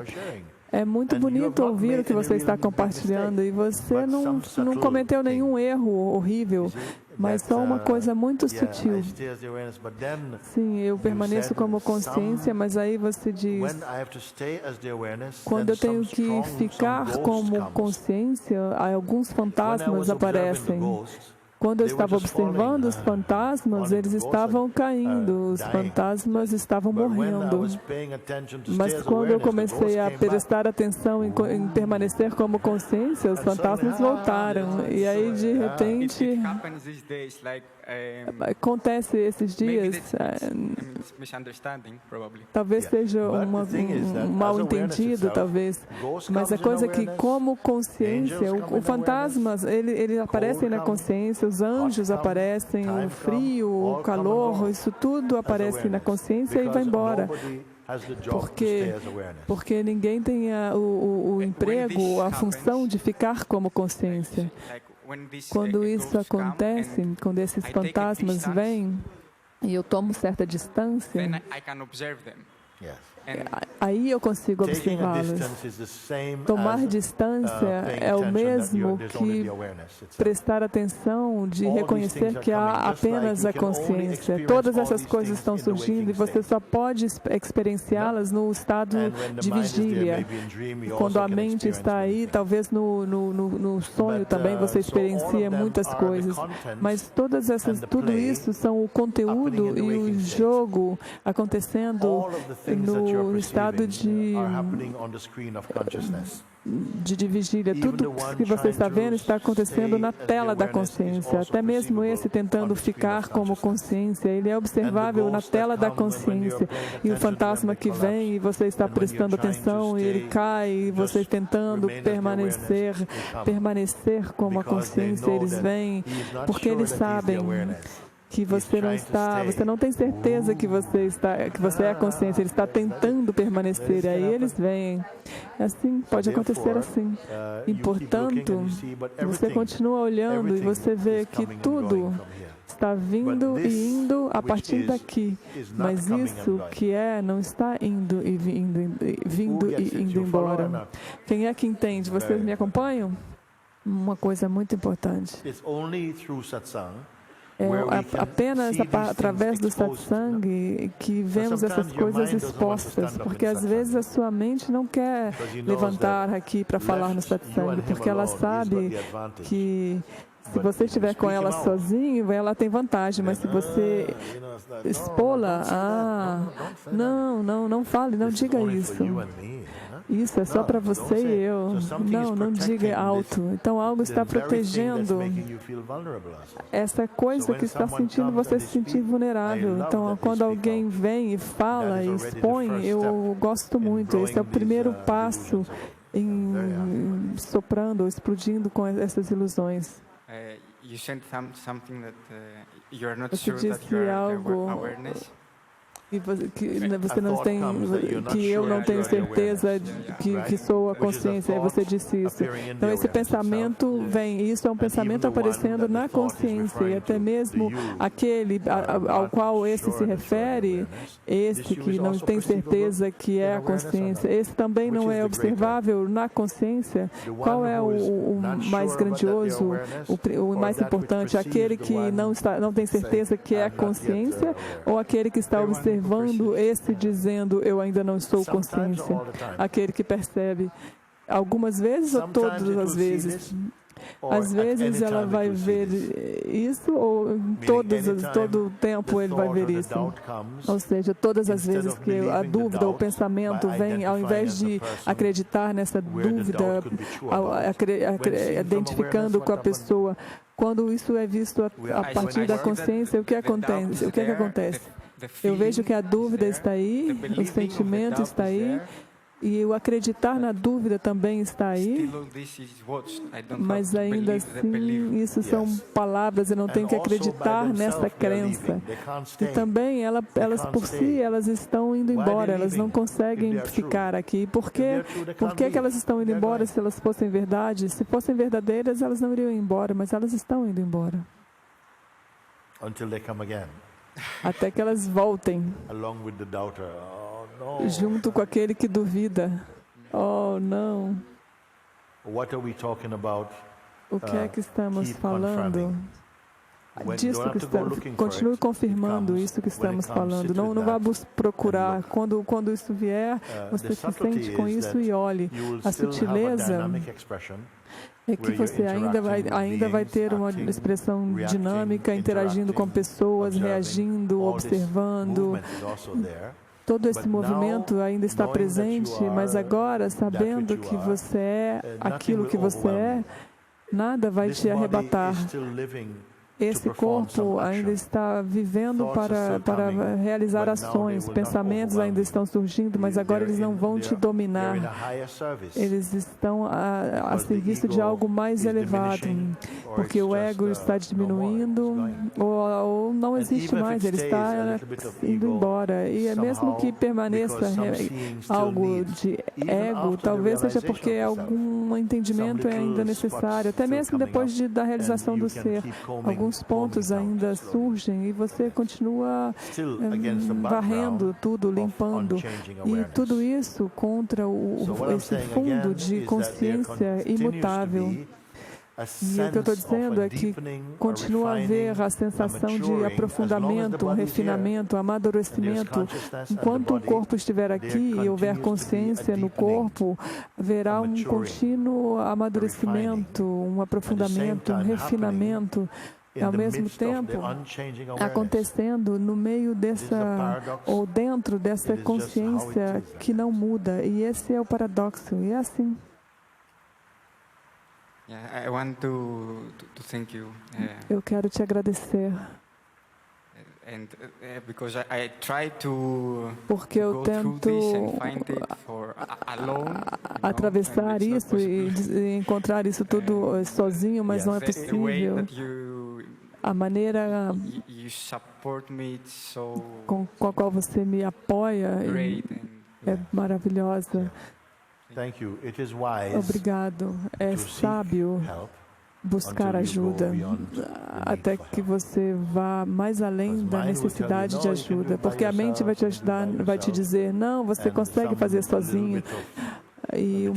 É muito bonito ouvir o que você está compartilhando e você não cometeu nenhum erro horrível, mas só uma coisa muito sutil. Sim, eu permaneço como consciência, mas aí você diz, quando eu tenho que ficar como consciência, alguns fantasmas aparecem. Quando eu estava observando os fantasmas, eles estavam caindo, os fantasmas estavam morrendo. Mas quando eu comecei a prestar atenção em permanecer como consciência, os fantasmas voltaram. E aí, de repente, acontece esses dias, talvez seja um mal-entendido, talvez, mas a coisa é que, como consciência, os fantasmas, eles aparecem na consciência, os anjos aparecem, o frio, o calor, isso tudo aparece na consciência e vai embora. Porque ninguém tem o emprego, a função de ficar como consciência. Quando isso acontece, quando esses fantasmas vêm e eu tomo certa distância, aí eu consigo observá-los. Tomar distância é o mesmo que prestar atenção, de reconhecer que há apenas a consciência. Todas essas coisas estão surgindo e você só pode experienciá-las no estado de vigília. Quando a mente está aí, talvez no sonho também você experiencia muitas coisas. Mas tudo isso são o conteúdo e o jogo acontecendo no no estado de vigília. Tudo que você está vendo está acontecendo na tela da consciência. Até mesmo esse tentando ficar como consciência, ele é observável na tela da consciência. E o fantasma que vem e você está prestando atenção e ele cai e você tentando permanecer como a consciência, eles vêm porque eles sabem que você não tem certeza que você é a consciência, ele está tentando permanecer, aí eles vêm. Assim, pode acontecer assim. E, portanto, você continua olhando e você vê que tudo está vindo e indo a partir daqui, mas isso que não está vindo e indo embora. Quem é que entende? Vocês me acompanham? Uma coisa muito importante. Apenas através do Satsang que vemos essas coisas expostas, porque às vezes a sua mente não quer levantar aqui para falar no Satsang, porque ela sabe que se você estiver com ela sozinho, ela tem vantagem, mas se você expô-la, não fale, não diga isso. Isso é só para você e eu. Não diga alto. Então, algo está protegendo essa coisa que está sentindo você se sentir vulnerável. Então, quando alguém vem e fala e expõe, eu gosto muito. Esse é o primeiro passo em soprando ou explodindo com essas iluções. Você disse algo que você não tem, que eu não tenho certeza que sou a consciência. Aí você disse isso. Então esse pensamento vem. Isso é um pensamento aparecendo na consciência e até mesmo aquele ao qual esse se refere, esse que não tem certeza que é a consciência. Esse também não é observável na consciência. Qual é o mais grandioso, o mais importante? Aquele que não tem certeza que é a consciência ou aquele que está observando esse dizendo, eu ainda não sou consciência? Aquele que percebe algumas vezes ou todas as vezes? Às vezes ela vai ver isso ou todo o tempo ele vai ver isso. Ou seja, todas as vezes que a dúvida, o pensamento vem, ao invés de acreditar nessa dúvida, identificando com a pessoa, quando isso é visto a partir da consciência, o que acontece? Eu vejo que a dúvida está aí, o sentimento está aí, e o acreditar na dúvida também está aí, mas ainda assim, isso são palavras, eu não tenho que acreditar nessa crença. E também, elas por si, elas estão indo embora, elas não conseguem ficar aqui. Por que elas estão indo embora se elas fossem verdade? Se fossem verdadeiras, elas não iriam embora, mas elas estão indo embora. Até que elas voltem, junto com aquele que duvida. Oh, não. O que é que estamos falando? Disso que estamos, continue confirmando isso que estamos falando. Não vá procurar. Quando isso vier, você se sente com isso e olhe. A sutileza é que você ainda vai ter uma expressão dinâmica, interagindo com pessoas, reagindo, observando. Todo esse movimento ainda está presente, mas agora, sabendo que você é aquilo que você é, nada vai te arrebatar. Esse corpo ainda está vivendo para realizar ações, pensamentos ainda estão surgindo, mas agora eles não vão te dominar. Eles estão a serviço de algo mais elevado, porque o ego está diminuindo ou não existe mais, ele está indo embora. E mesmo que permaneça algo de ego, talvez seja porque algum entendimento é ainda necessário, até mesmo depois da realização do ser. Alguns pontos ainda surgem e você continua varrendo tudo, limpando. E tudo isso contra esse fundo de consciência imutável. E o que eu estou dizendo é que continua a haver a sensação de aprofundamento, refinamento, amadurecimento. Enquanto o corpo estiver aqui e houver consciência no corpo, haverá um contínuo amadurecimento, um aprofundamento, um refinamento. ao mesmo tempo acontecendo no meio dessa, ou dentro dessa consciência que não muda. E esse é o paradoxo, e é assim. I want to thank you. Eu quero te agradecer. Porque eu tento atravessar isso e encontrar isso tudo sozinho, mas não é possível. A maneira com a qual você me apoia é maravilhosa. Obrigado. É sábio buscar ajuda até que você vá mais além da necessidade de ajuda, porque a mente vai te ajudar, vai te dizer, não, você consegue fazer sozinho. E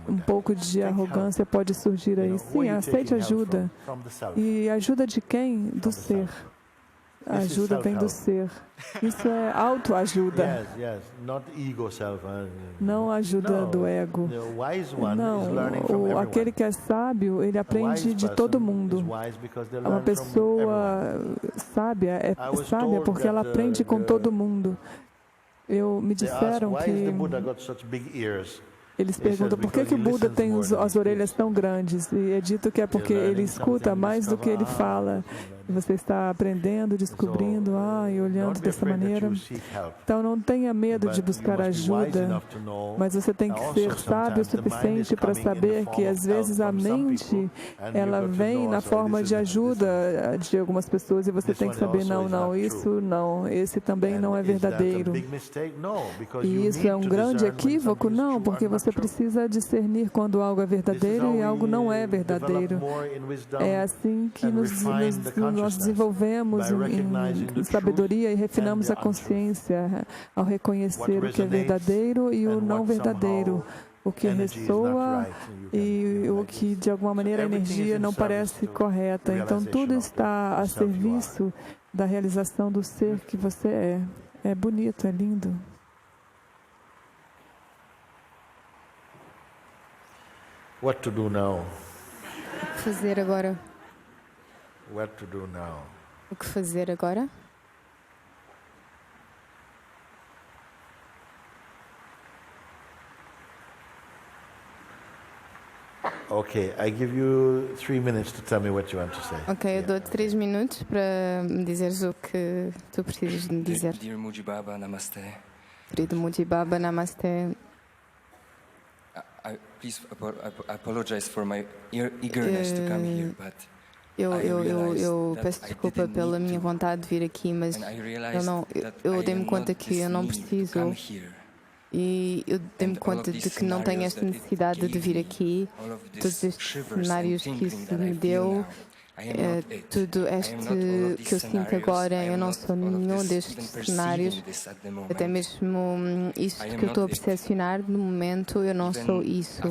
um pouco de arrogância pode surgir aí. Sim, aceite ajuda. E ajuda de quem? Do ser. A ajuda vem do ser. Isso é autoajuda. Não ajuda do ego. Não, aquele que é sábio, ele aprende de todo mundo. Uma pessoa sábia é sábia porque ela aprende com todo mundo. Me disseram que eles perguntam por que o Buda tem as orelhas tão grandes, e é dito que é porque ele escuta mais do que ele fala. Você está aprendendo, descobrindo, e olhando dessa maneira. Então não tenha medo de buscar ajuda, mas você tem que ser sábio o suficiente para saber que às vezes a mente, ela vem na forma de ajuda de algumas pessoas e você tem que saber, não, isso não, esse também não é verdadeiro. E isso é um grande equívoco? Não, porque você precisa discernir quando algo é verdadeiro e algo não é verdadeiro. É assim que nós desenvolvemos em sabedoria e refinamos a consciência ao reconhecer o que é verdadeiro e o não verdadeiro, o que ressoa e o que de alguma maneira a energia não parece correta. Então tudo está a serviço da realização do ser que você é. É bonito, é lindo. What to do now? O que fazer agora? What to do now? O que fazer agora? Okay, I give you 3 minutes to tell me what you want to say. Ok, eu dou-te 3 minutos para me dizeres o que tu precisas de me dizer. Dear Mooji Baba, Namaste. Querido Mooji Baba, Namaste. Please apologize for my eagerness to come here, but eu peço desculpa pela minha vontade de vir aqui, mas eu dei-me conta que eu não preciso, e eu dei-me conta de que não tenho esta necessidade de vir aqui. Todos estes cenários que isso me deu, tudo este que eu sinto agora, eu não sou nenhum destes cenários, até mesmo isto que eu estou a percepcionar no momento, eu não sou isso.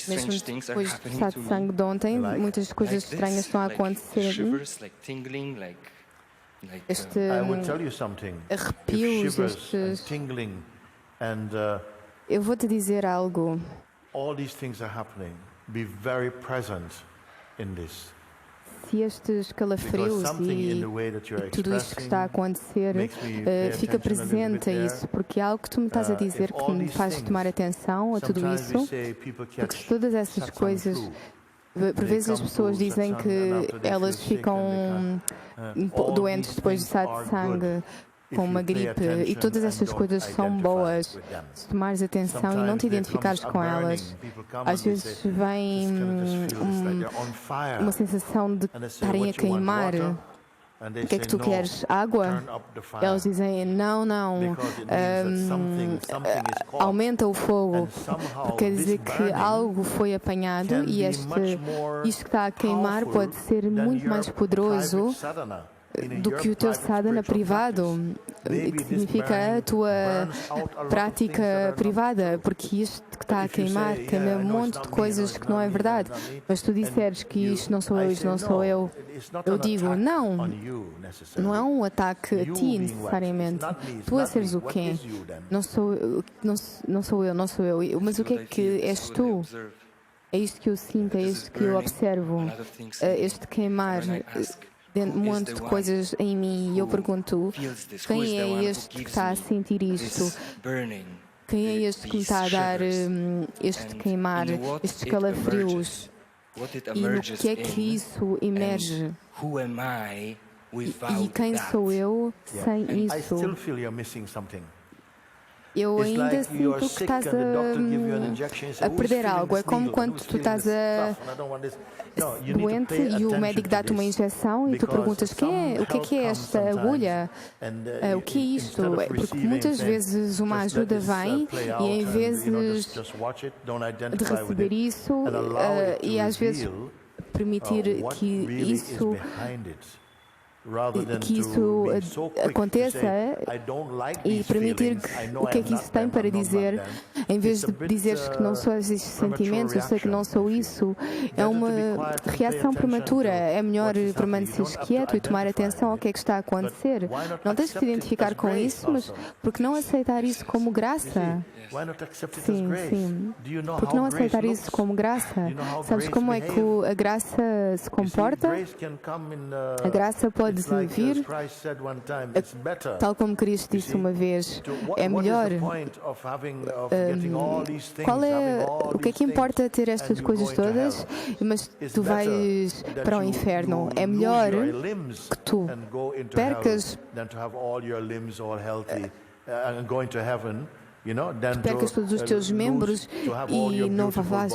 Mesmo depois do Satsang de ontem, muitas coisas estranhas estão a acontecer. Este arrepios, eu vou te dizer algo. Se estes calafrios e tudo isto que está a acontecer, fica presente a isso, porque é algo que tu me estás a dizer que me faz tomar atenção a tudo isso, porque se todas essas coisas, por vezes as pessoas dizem que elas ficam doentes depois do satsang, com uma gripe, e todas estas coisas são boas se tomares atenção e não te identificares com elas. Às vezes vem uma sensação de estarem a queimar. O que é que tu queres? Água? Eles dizem, não, aumenta o fogo, porque quer dizer que algo foi apanhado e isto que está a queimar pode ser muito mais poderoso do que o teu sadhana privado, que significa a tua prática privada, porque isto que está a queimar queima um monte de coisas que não é verdade. Mas tu disseres que isto não sou eu, eu digo, não é um ataque a ti necessariamente. Tu a seres o quê? Não sou eu. Mas o que é que és tu? É isto que eu sinto, é isto que eu observo, este queimar um monte de coisas em mim. E eu pergunto, quem é este que está a sentir isto? Quem é este que me está a dar este queimar, estes calafrios? E no que é que isso emerge? E quem sou eu sem isso? Eu ainda sinto que estás a perder algo. É como quando tu estás doente e o médico dá-te uma injeção e tu perguntas o que é esta agulha? O que é isto? Porque muitas vezes uma ajuda vem e em vez de receber isso e às vezes permitir que isso aconteça e permitir o que é que isso tem para dizer, em vez de dizeres que não sou esses sentimentos, eu sei que não sou isso, é uma reação prematura. É melhor permaneceres quieto e tomar atenção ao que é que está a acontecer. Não tens que te identificar com isso, mas por que não aceitar isso como graça? Sim. Por que não aceitar isso como graça? Sabes como é que a graça se comporta? A graça pode vir, tal como Cristo disse uma vez, é melhor. O que é que importa ter estas coisas todas, mas tu vais para o inferno? É melhor que tu percas todos os teus membros e não vais.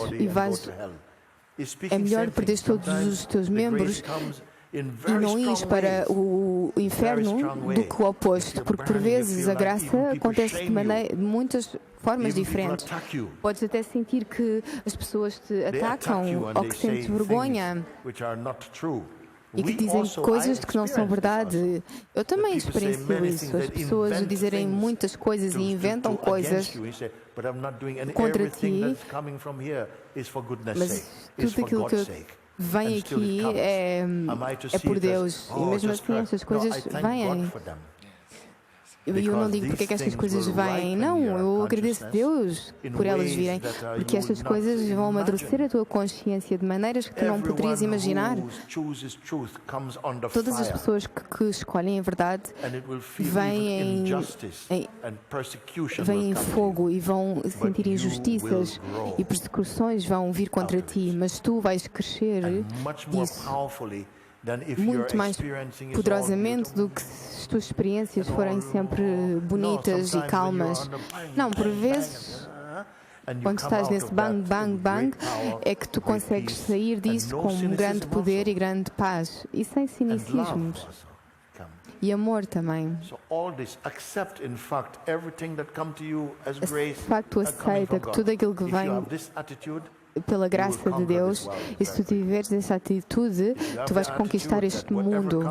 É melhor perder todos os teus membros e não ires para o inferno do que o oposto, porque por vezes a graça acontece de muitas formas diferentes. Podes até sentir que as pessoas te atacam ou que sentes vergonha e que dizem coisas que não são verdade. Eu também experiencio isso. As pessoas dizerem muitas coisas e inventam coisas contra ti, mas tudo aquilo que vem aqui é por Deus. E mesmo assim estas coisas vêm. E eu não digo porque é que estas coisas vêm. Não, eu agradeço a Deus por elas virem. Porque estas coisas vão amadurecer a tua consciência de maneiras que tu não poderias imaginar. Todas as pessoas que escolhem a verdade vêm em fogo e vão sentir injustiças e persecuções vão vir contra ti. Mas tu vais crescer disso muito mais poderosamente do que se as tuas experiências forem sempre bonitas e calmas. Não, por vezes, quando estás nesse bang, bang, bang, é que tu consegues sair disso com um grande poder e grande paz. E sem cinicismos. E amor também. De facto, aceita que tudo aquilo que vem pela graça de Deus, e se tu tiveres essa atitude, tu vais conquistar este mundo.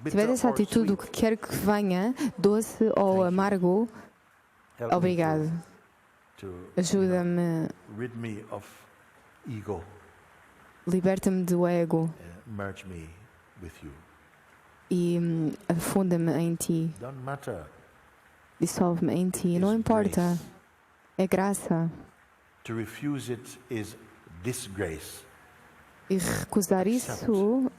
Se tiveres essa atitude, o que quer que venha, doce ou amargo, obrigado. Ajuda-me, liberta-me do ego e afunda-me em ti. Dissolve-me em ti. Não importa. É graça. E recusar isso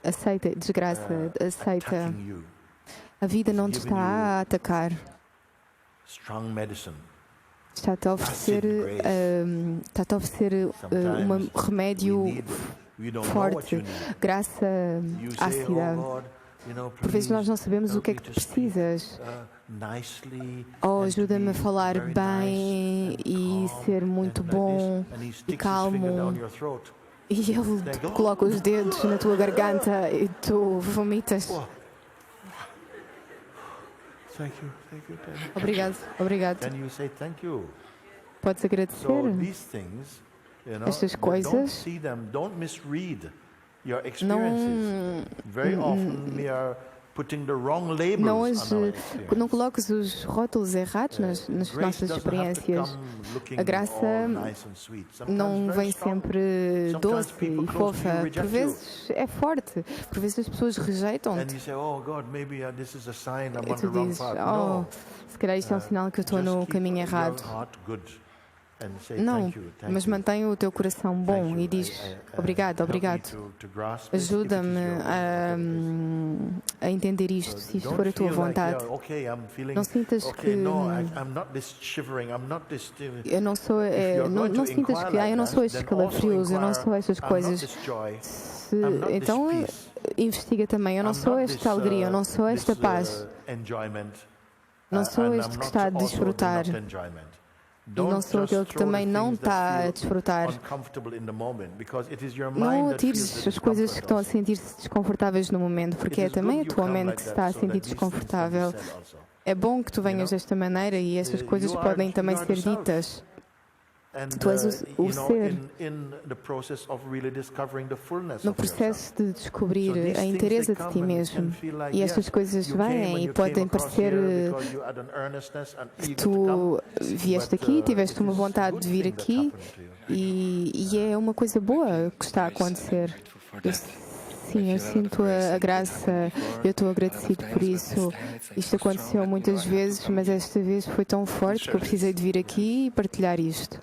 aceita, desgraça, aceita. A vida não te está a atacar. Está-te a oferecer, um remédio forte, graça ácida. Por vezes nós não sabemos o que é que tu precisas. Ajuda-me a falar bem e ser muito bom e calmo. E ele coloca os dedos na tua garganta e tu vomitas. Obrigado. Podes agradecer estas coisas. Não coloques os rótulos errados nas nossas experiências. A graça não vem sempre doce e fofa. Por vezes é forte. Por vezes as pessoas rejeitam-te. E tu dizes, se calhar isto é um sinal que eu estou no caminho errado. Não, mas mantenha o teu coração bom e diz obrigado, obrigado. Ajuda-me a entender isto, se isto for a tua vontade. Não sintas que eu não sou, não sintas que eu não sou estes calafrios, eu não sou estas coisas. Então investiga também, eu não sou esta alegria, eu não sou esta paz. Não sou este que está a desfrutar. E não sou aquele que também não está a desfrutar. Não atires as coisas que estão a sentir-se desconfortáveis no momento, porque é também a tua mente que se está a sentir desconfortável. É bom que tu venhas desta maneira e estas coisas podem também ser ditas. Tu és o ser no processo de descobrir a inteireza de ti mesmo. E estas coisas vêm e podem parecer que tu vieste aqui, tiveste uma vontade de vir aqui e é uma coisa boa que está a acontecer. Sim, eu sinto a graça, eu estou agradecido por isso. Isto aconteceu muitas vezes, mas esta vez foi tão forte que eu precisei de vir aqui e partilhar isto.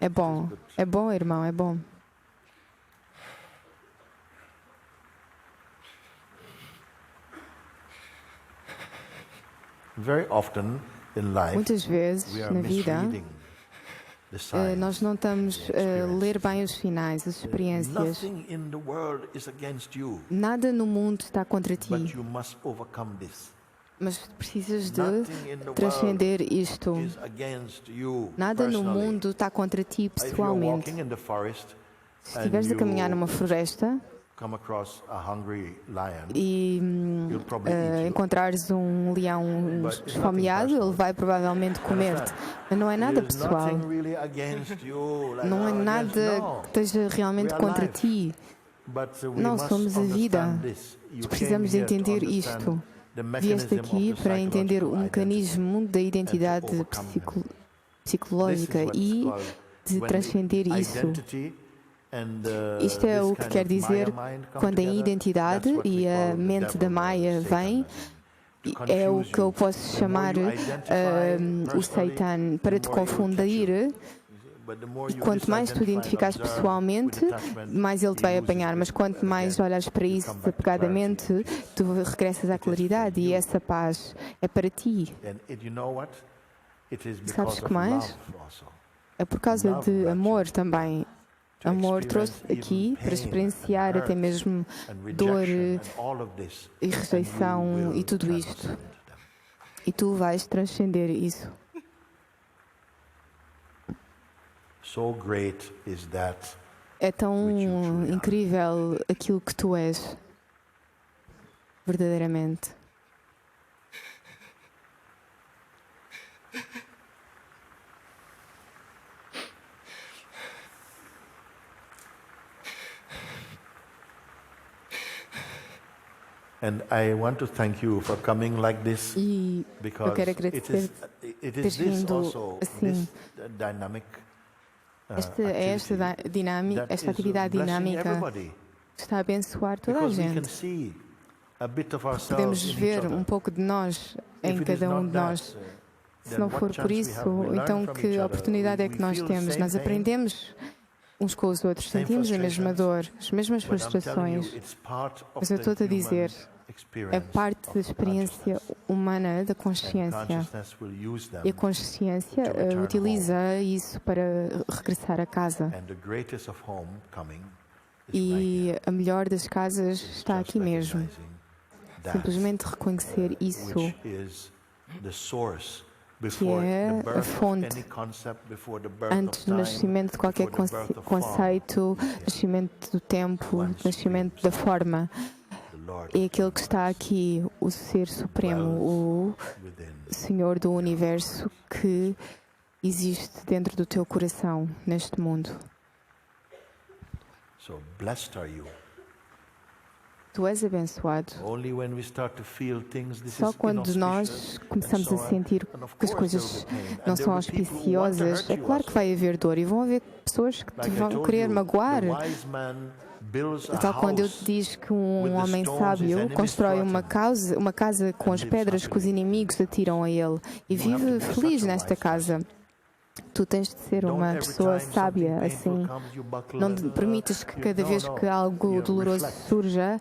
É bom, irmão, é bom. Muitas vezes na vida nós não estamos a ler bem os sinais, as experiências. Nada no mundo está contra ti. Mas precisas de transcender isto. Nada no mundo está contra ti pessoalmente. Se estiveres a caminhar numa floresta e encontrares um leão esfomeado, ele vai provavelmente comer-te. Mas não é nada pessoal. Não é nada que esteja realmente contra ti. Não, somos a vida. Precisamos de entender isto. Vieste aqui para entender o mecanismo da identidade psicológica e de transcender isso. Isto é o que quer dizer quando a identidade e a mente da Maya vêm. É o que eu posso chamar o Satan para te confundir. E quanto mais tu identificares pessoalmente, mais ele te vai apanhar. Mas quanto mais olhares para isso desapegadamente, tu regressas à claridade e essa paz é para ti. Sabes o que mais? É por causa de amor também. Amor trouxe aqui para experienciar até mesmo dor e rejeição e tudo isto. E tu vais transcender isso. É tão incrível aquilo que tu és, verdadeiramente. And I want to thank you for coming like this, eu quero agradecer por teres vindo assim. Esta atividade dinâmica está a abençoar toda a gente. Podemos ver um pouco de nós em cada um de nós. Se não for por isso, então que oportunidade é que nós temos? Nós aprendemos uns com os outros, sentimos a mesma dor, as mesmas frustrações. Mas eu estou-te a dizer, é parte da experiência humana da consciência. E a consciência utiliza isso para regressar a casa. E a melhor das casas está aqui mesmo. Simplesmente reconhecer isso, que é a fonte antes do nascimento de qualquer conceito, nascimento do tempo, nascimento da forma. É aquele que está aqui, o Ser Supremo, o Senhor do Universo que existe dentro do teu coração, neste mundo. Tu és abençoado. Só quando nós começamos a sentir que as coisas não são auspiciosas, é claro que vai haver dor e vão haver pessoas que te vão querer magoar. Tal quando eu te digo que um homem sábio constrói uma casa com as pedras que os inimigos atiram a ele e vive feliz nesta casa. Tu tens de ser uma pessoa sábia, assim. Não permites que cada vez que algo doloroso surja,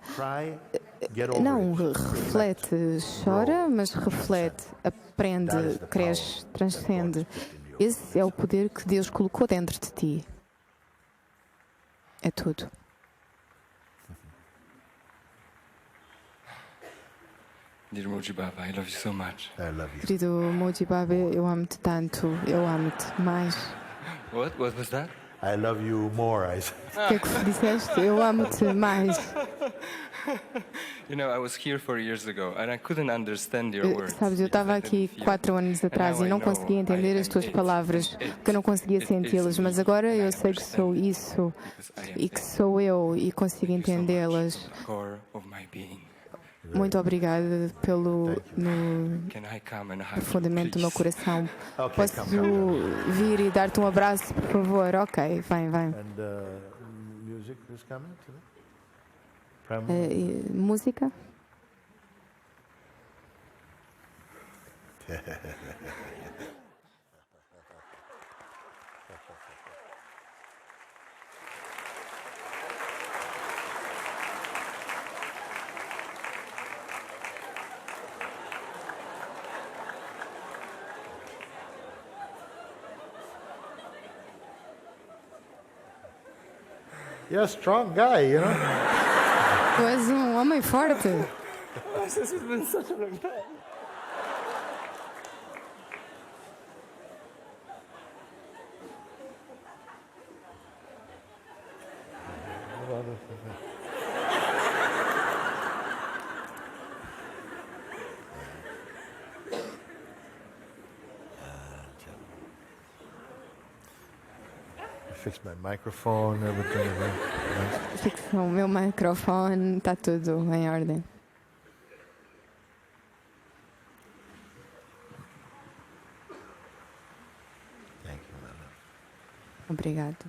não, reflete, chora, mas reflete, aprende, cresce, transcende. Esse é o poder que Deus colocou dentro de ti. É tudo. Dear Mooji Baba, I love you so much. I love you. Querido Mooji Baba, eu amo-te tanto, eu amo-te mais. What was that? I love you more, I said. O que é que disseste? Eu amo-te mais. You know, I was here 4 years ago and I couldn't understand your words. Sabes, eu estava aqui 4 anos atrás e não conseguia entender as tuas palavras, porque eu não conseguia senti-las, mas agora eu sei que sou isso e que sou eu e consigo entendê-las. Muito obrigada pelo profundamente do meu coração. Posso vir e dar-te um abraço, por favor? Ok, vem. Música? You're a strong guy, you know. Tu és um homem forte. Fix my microphone, everything. Fixa o meu microfone, está tudo em ordem. Thank you, my love. Obrigado.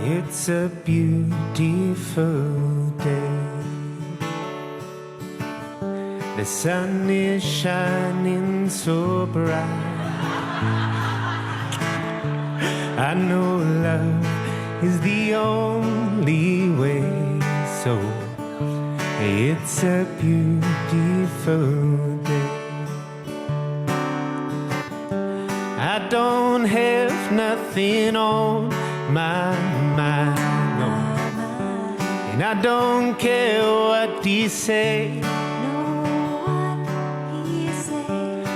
It's a beautiful day. The sun is shining so bright. I know love is the only way, so it's a beautiful day. I don't have nothing on my mind, no. And I don't care what he say.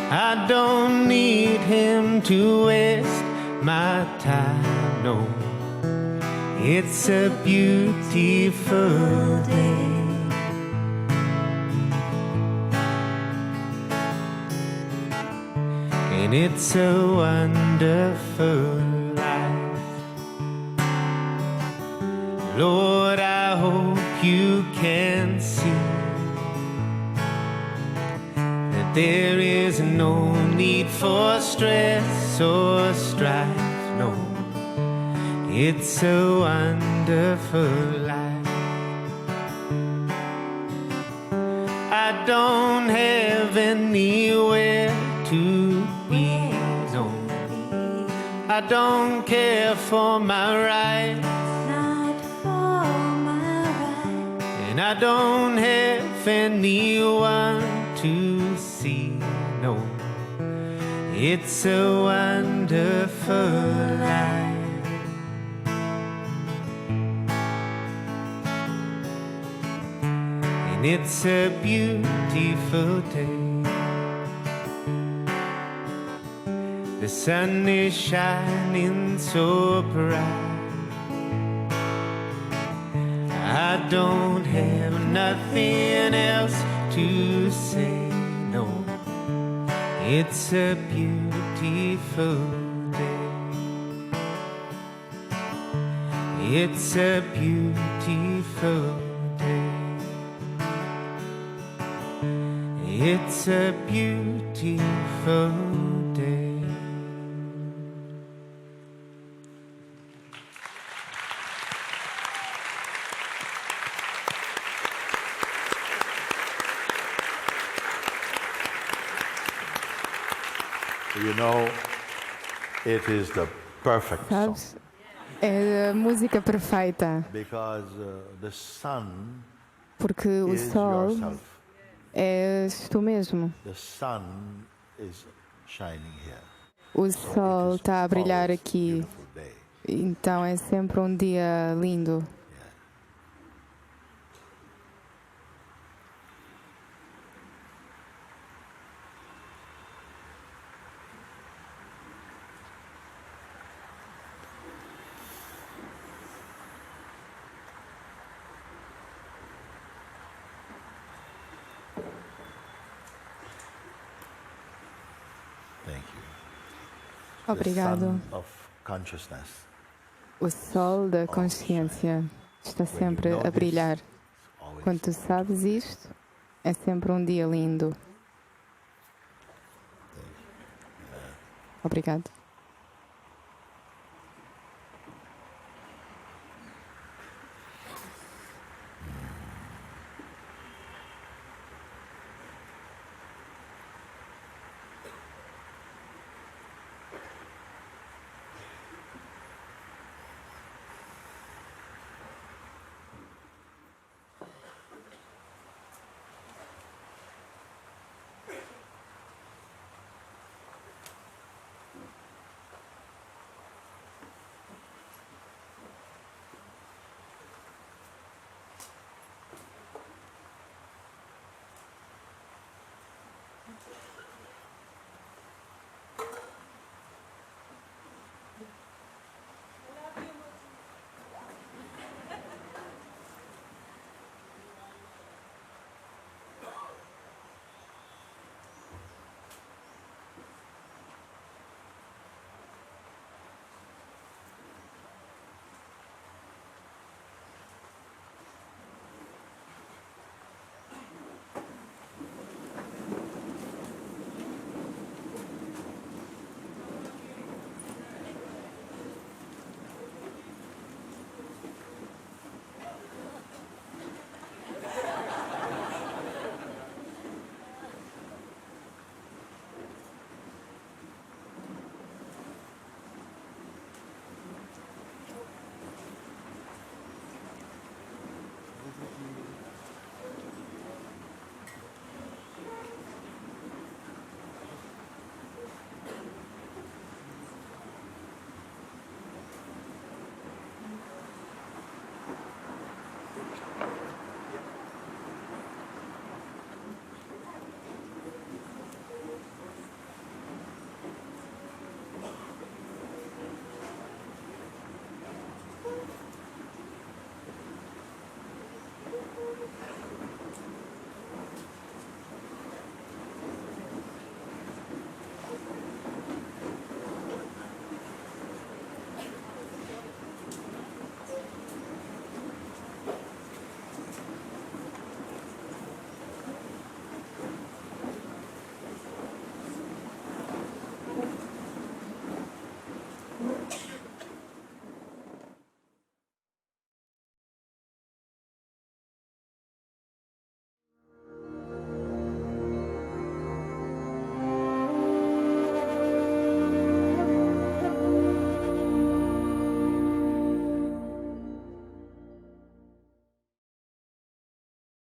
I don't need him to waste my time, no. It's a beautiful day. And it's a wonderful life. Lord, I hope you can see that there is no need for stress or strife, no. It's a wonderful life. I don't have anywhere to be, no. I don't care for my rights, and I don't have anyone to see, no. It's a wonderful life. And it's a beautiful day. The sun is shining so bright. I don't have nothing else to say, no. It's a beautiful day. It's a beautiful day. It's a beautiful day. You know, it is the perfect song. É a música perfeita. Because the sun porque o is sol yourself. és tu mesmo. The sun is shining here. O sol está a brilhar aqui. Então é sempre um dia lindo. Obrigado. O sol da consciência está sempre a brilhar. Quando tu sabes isto, é sempre um dia lindo. Obrigado.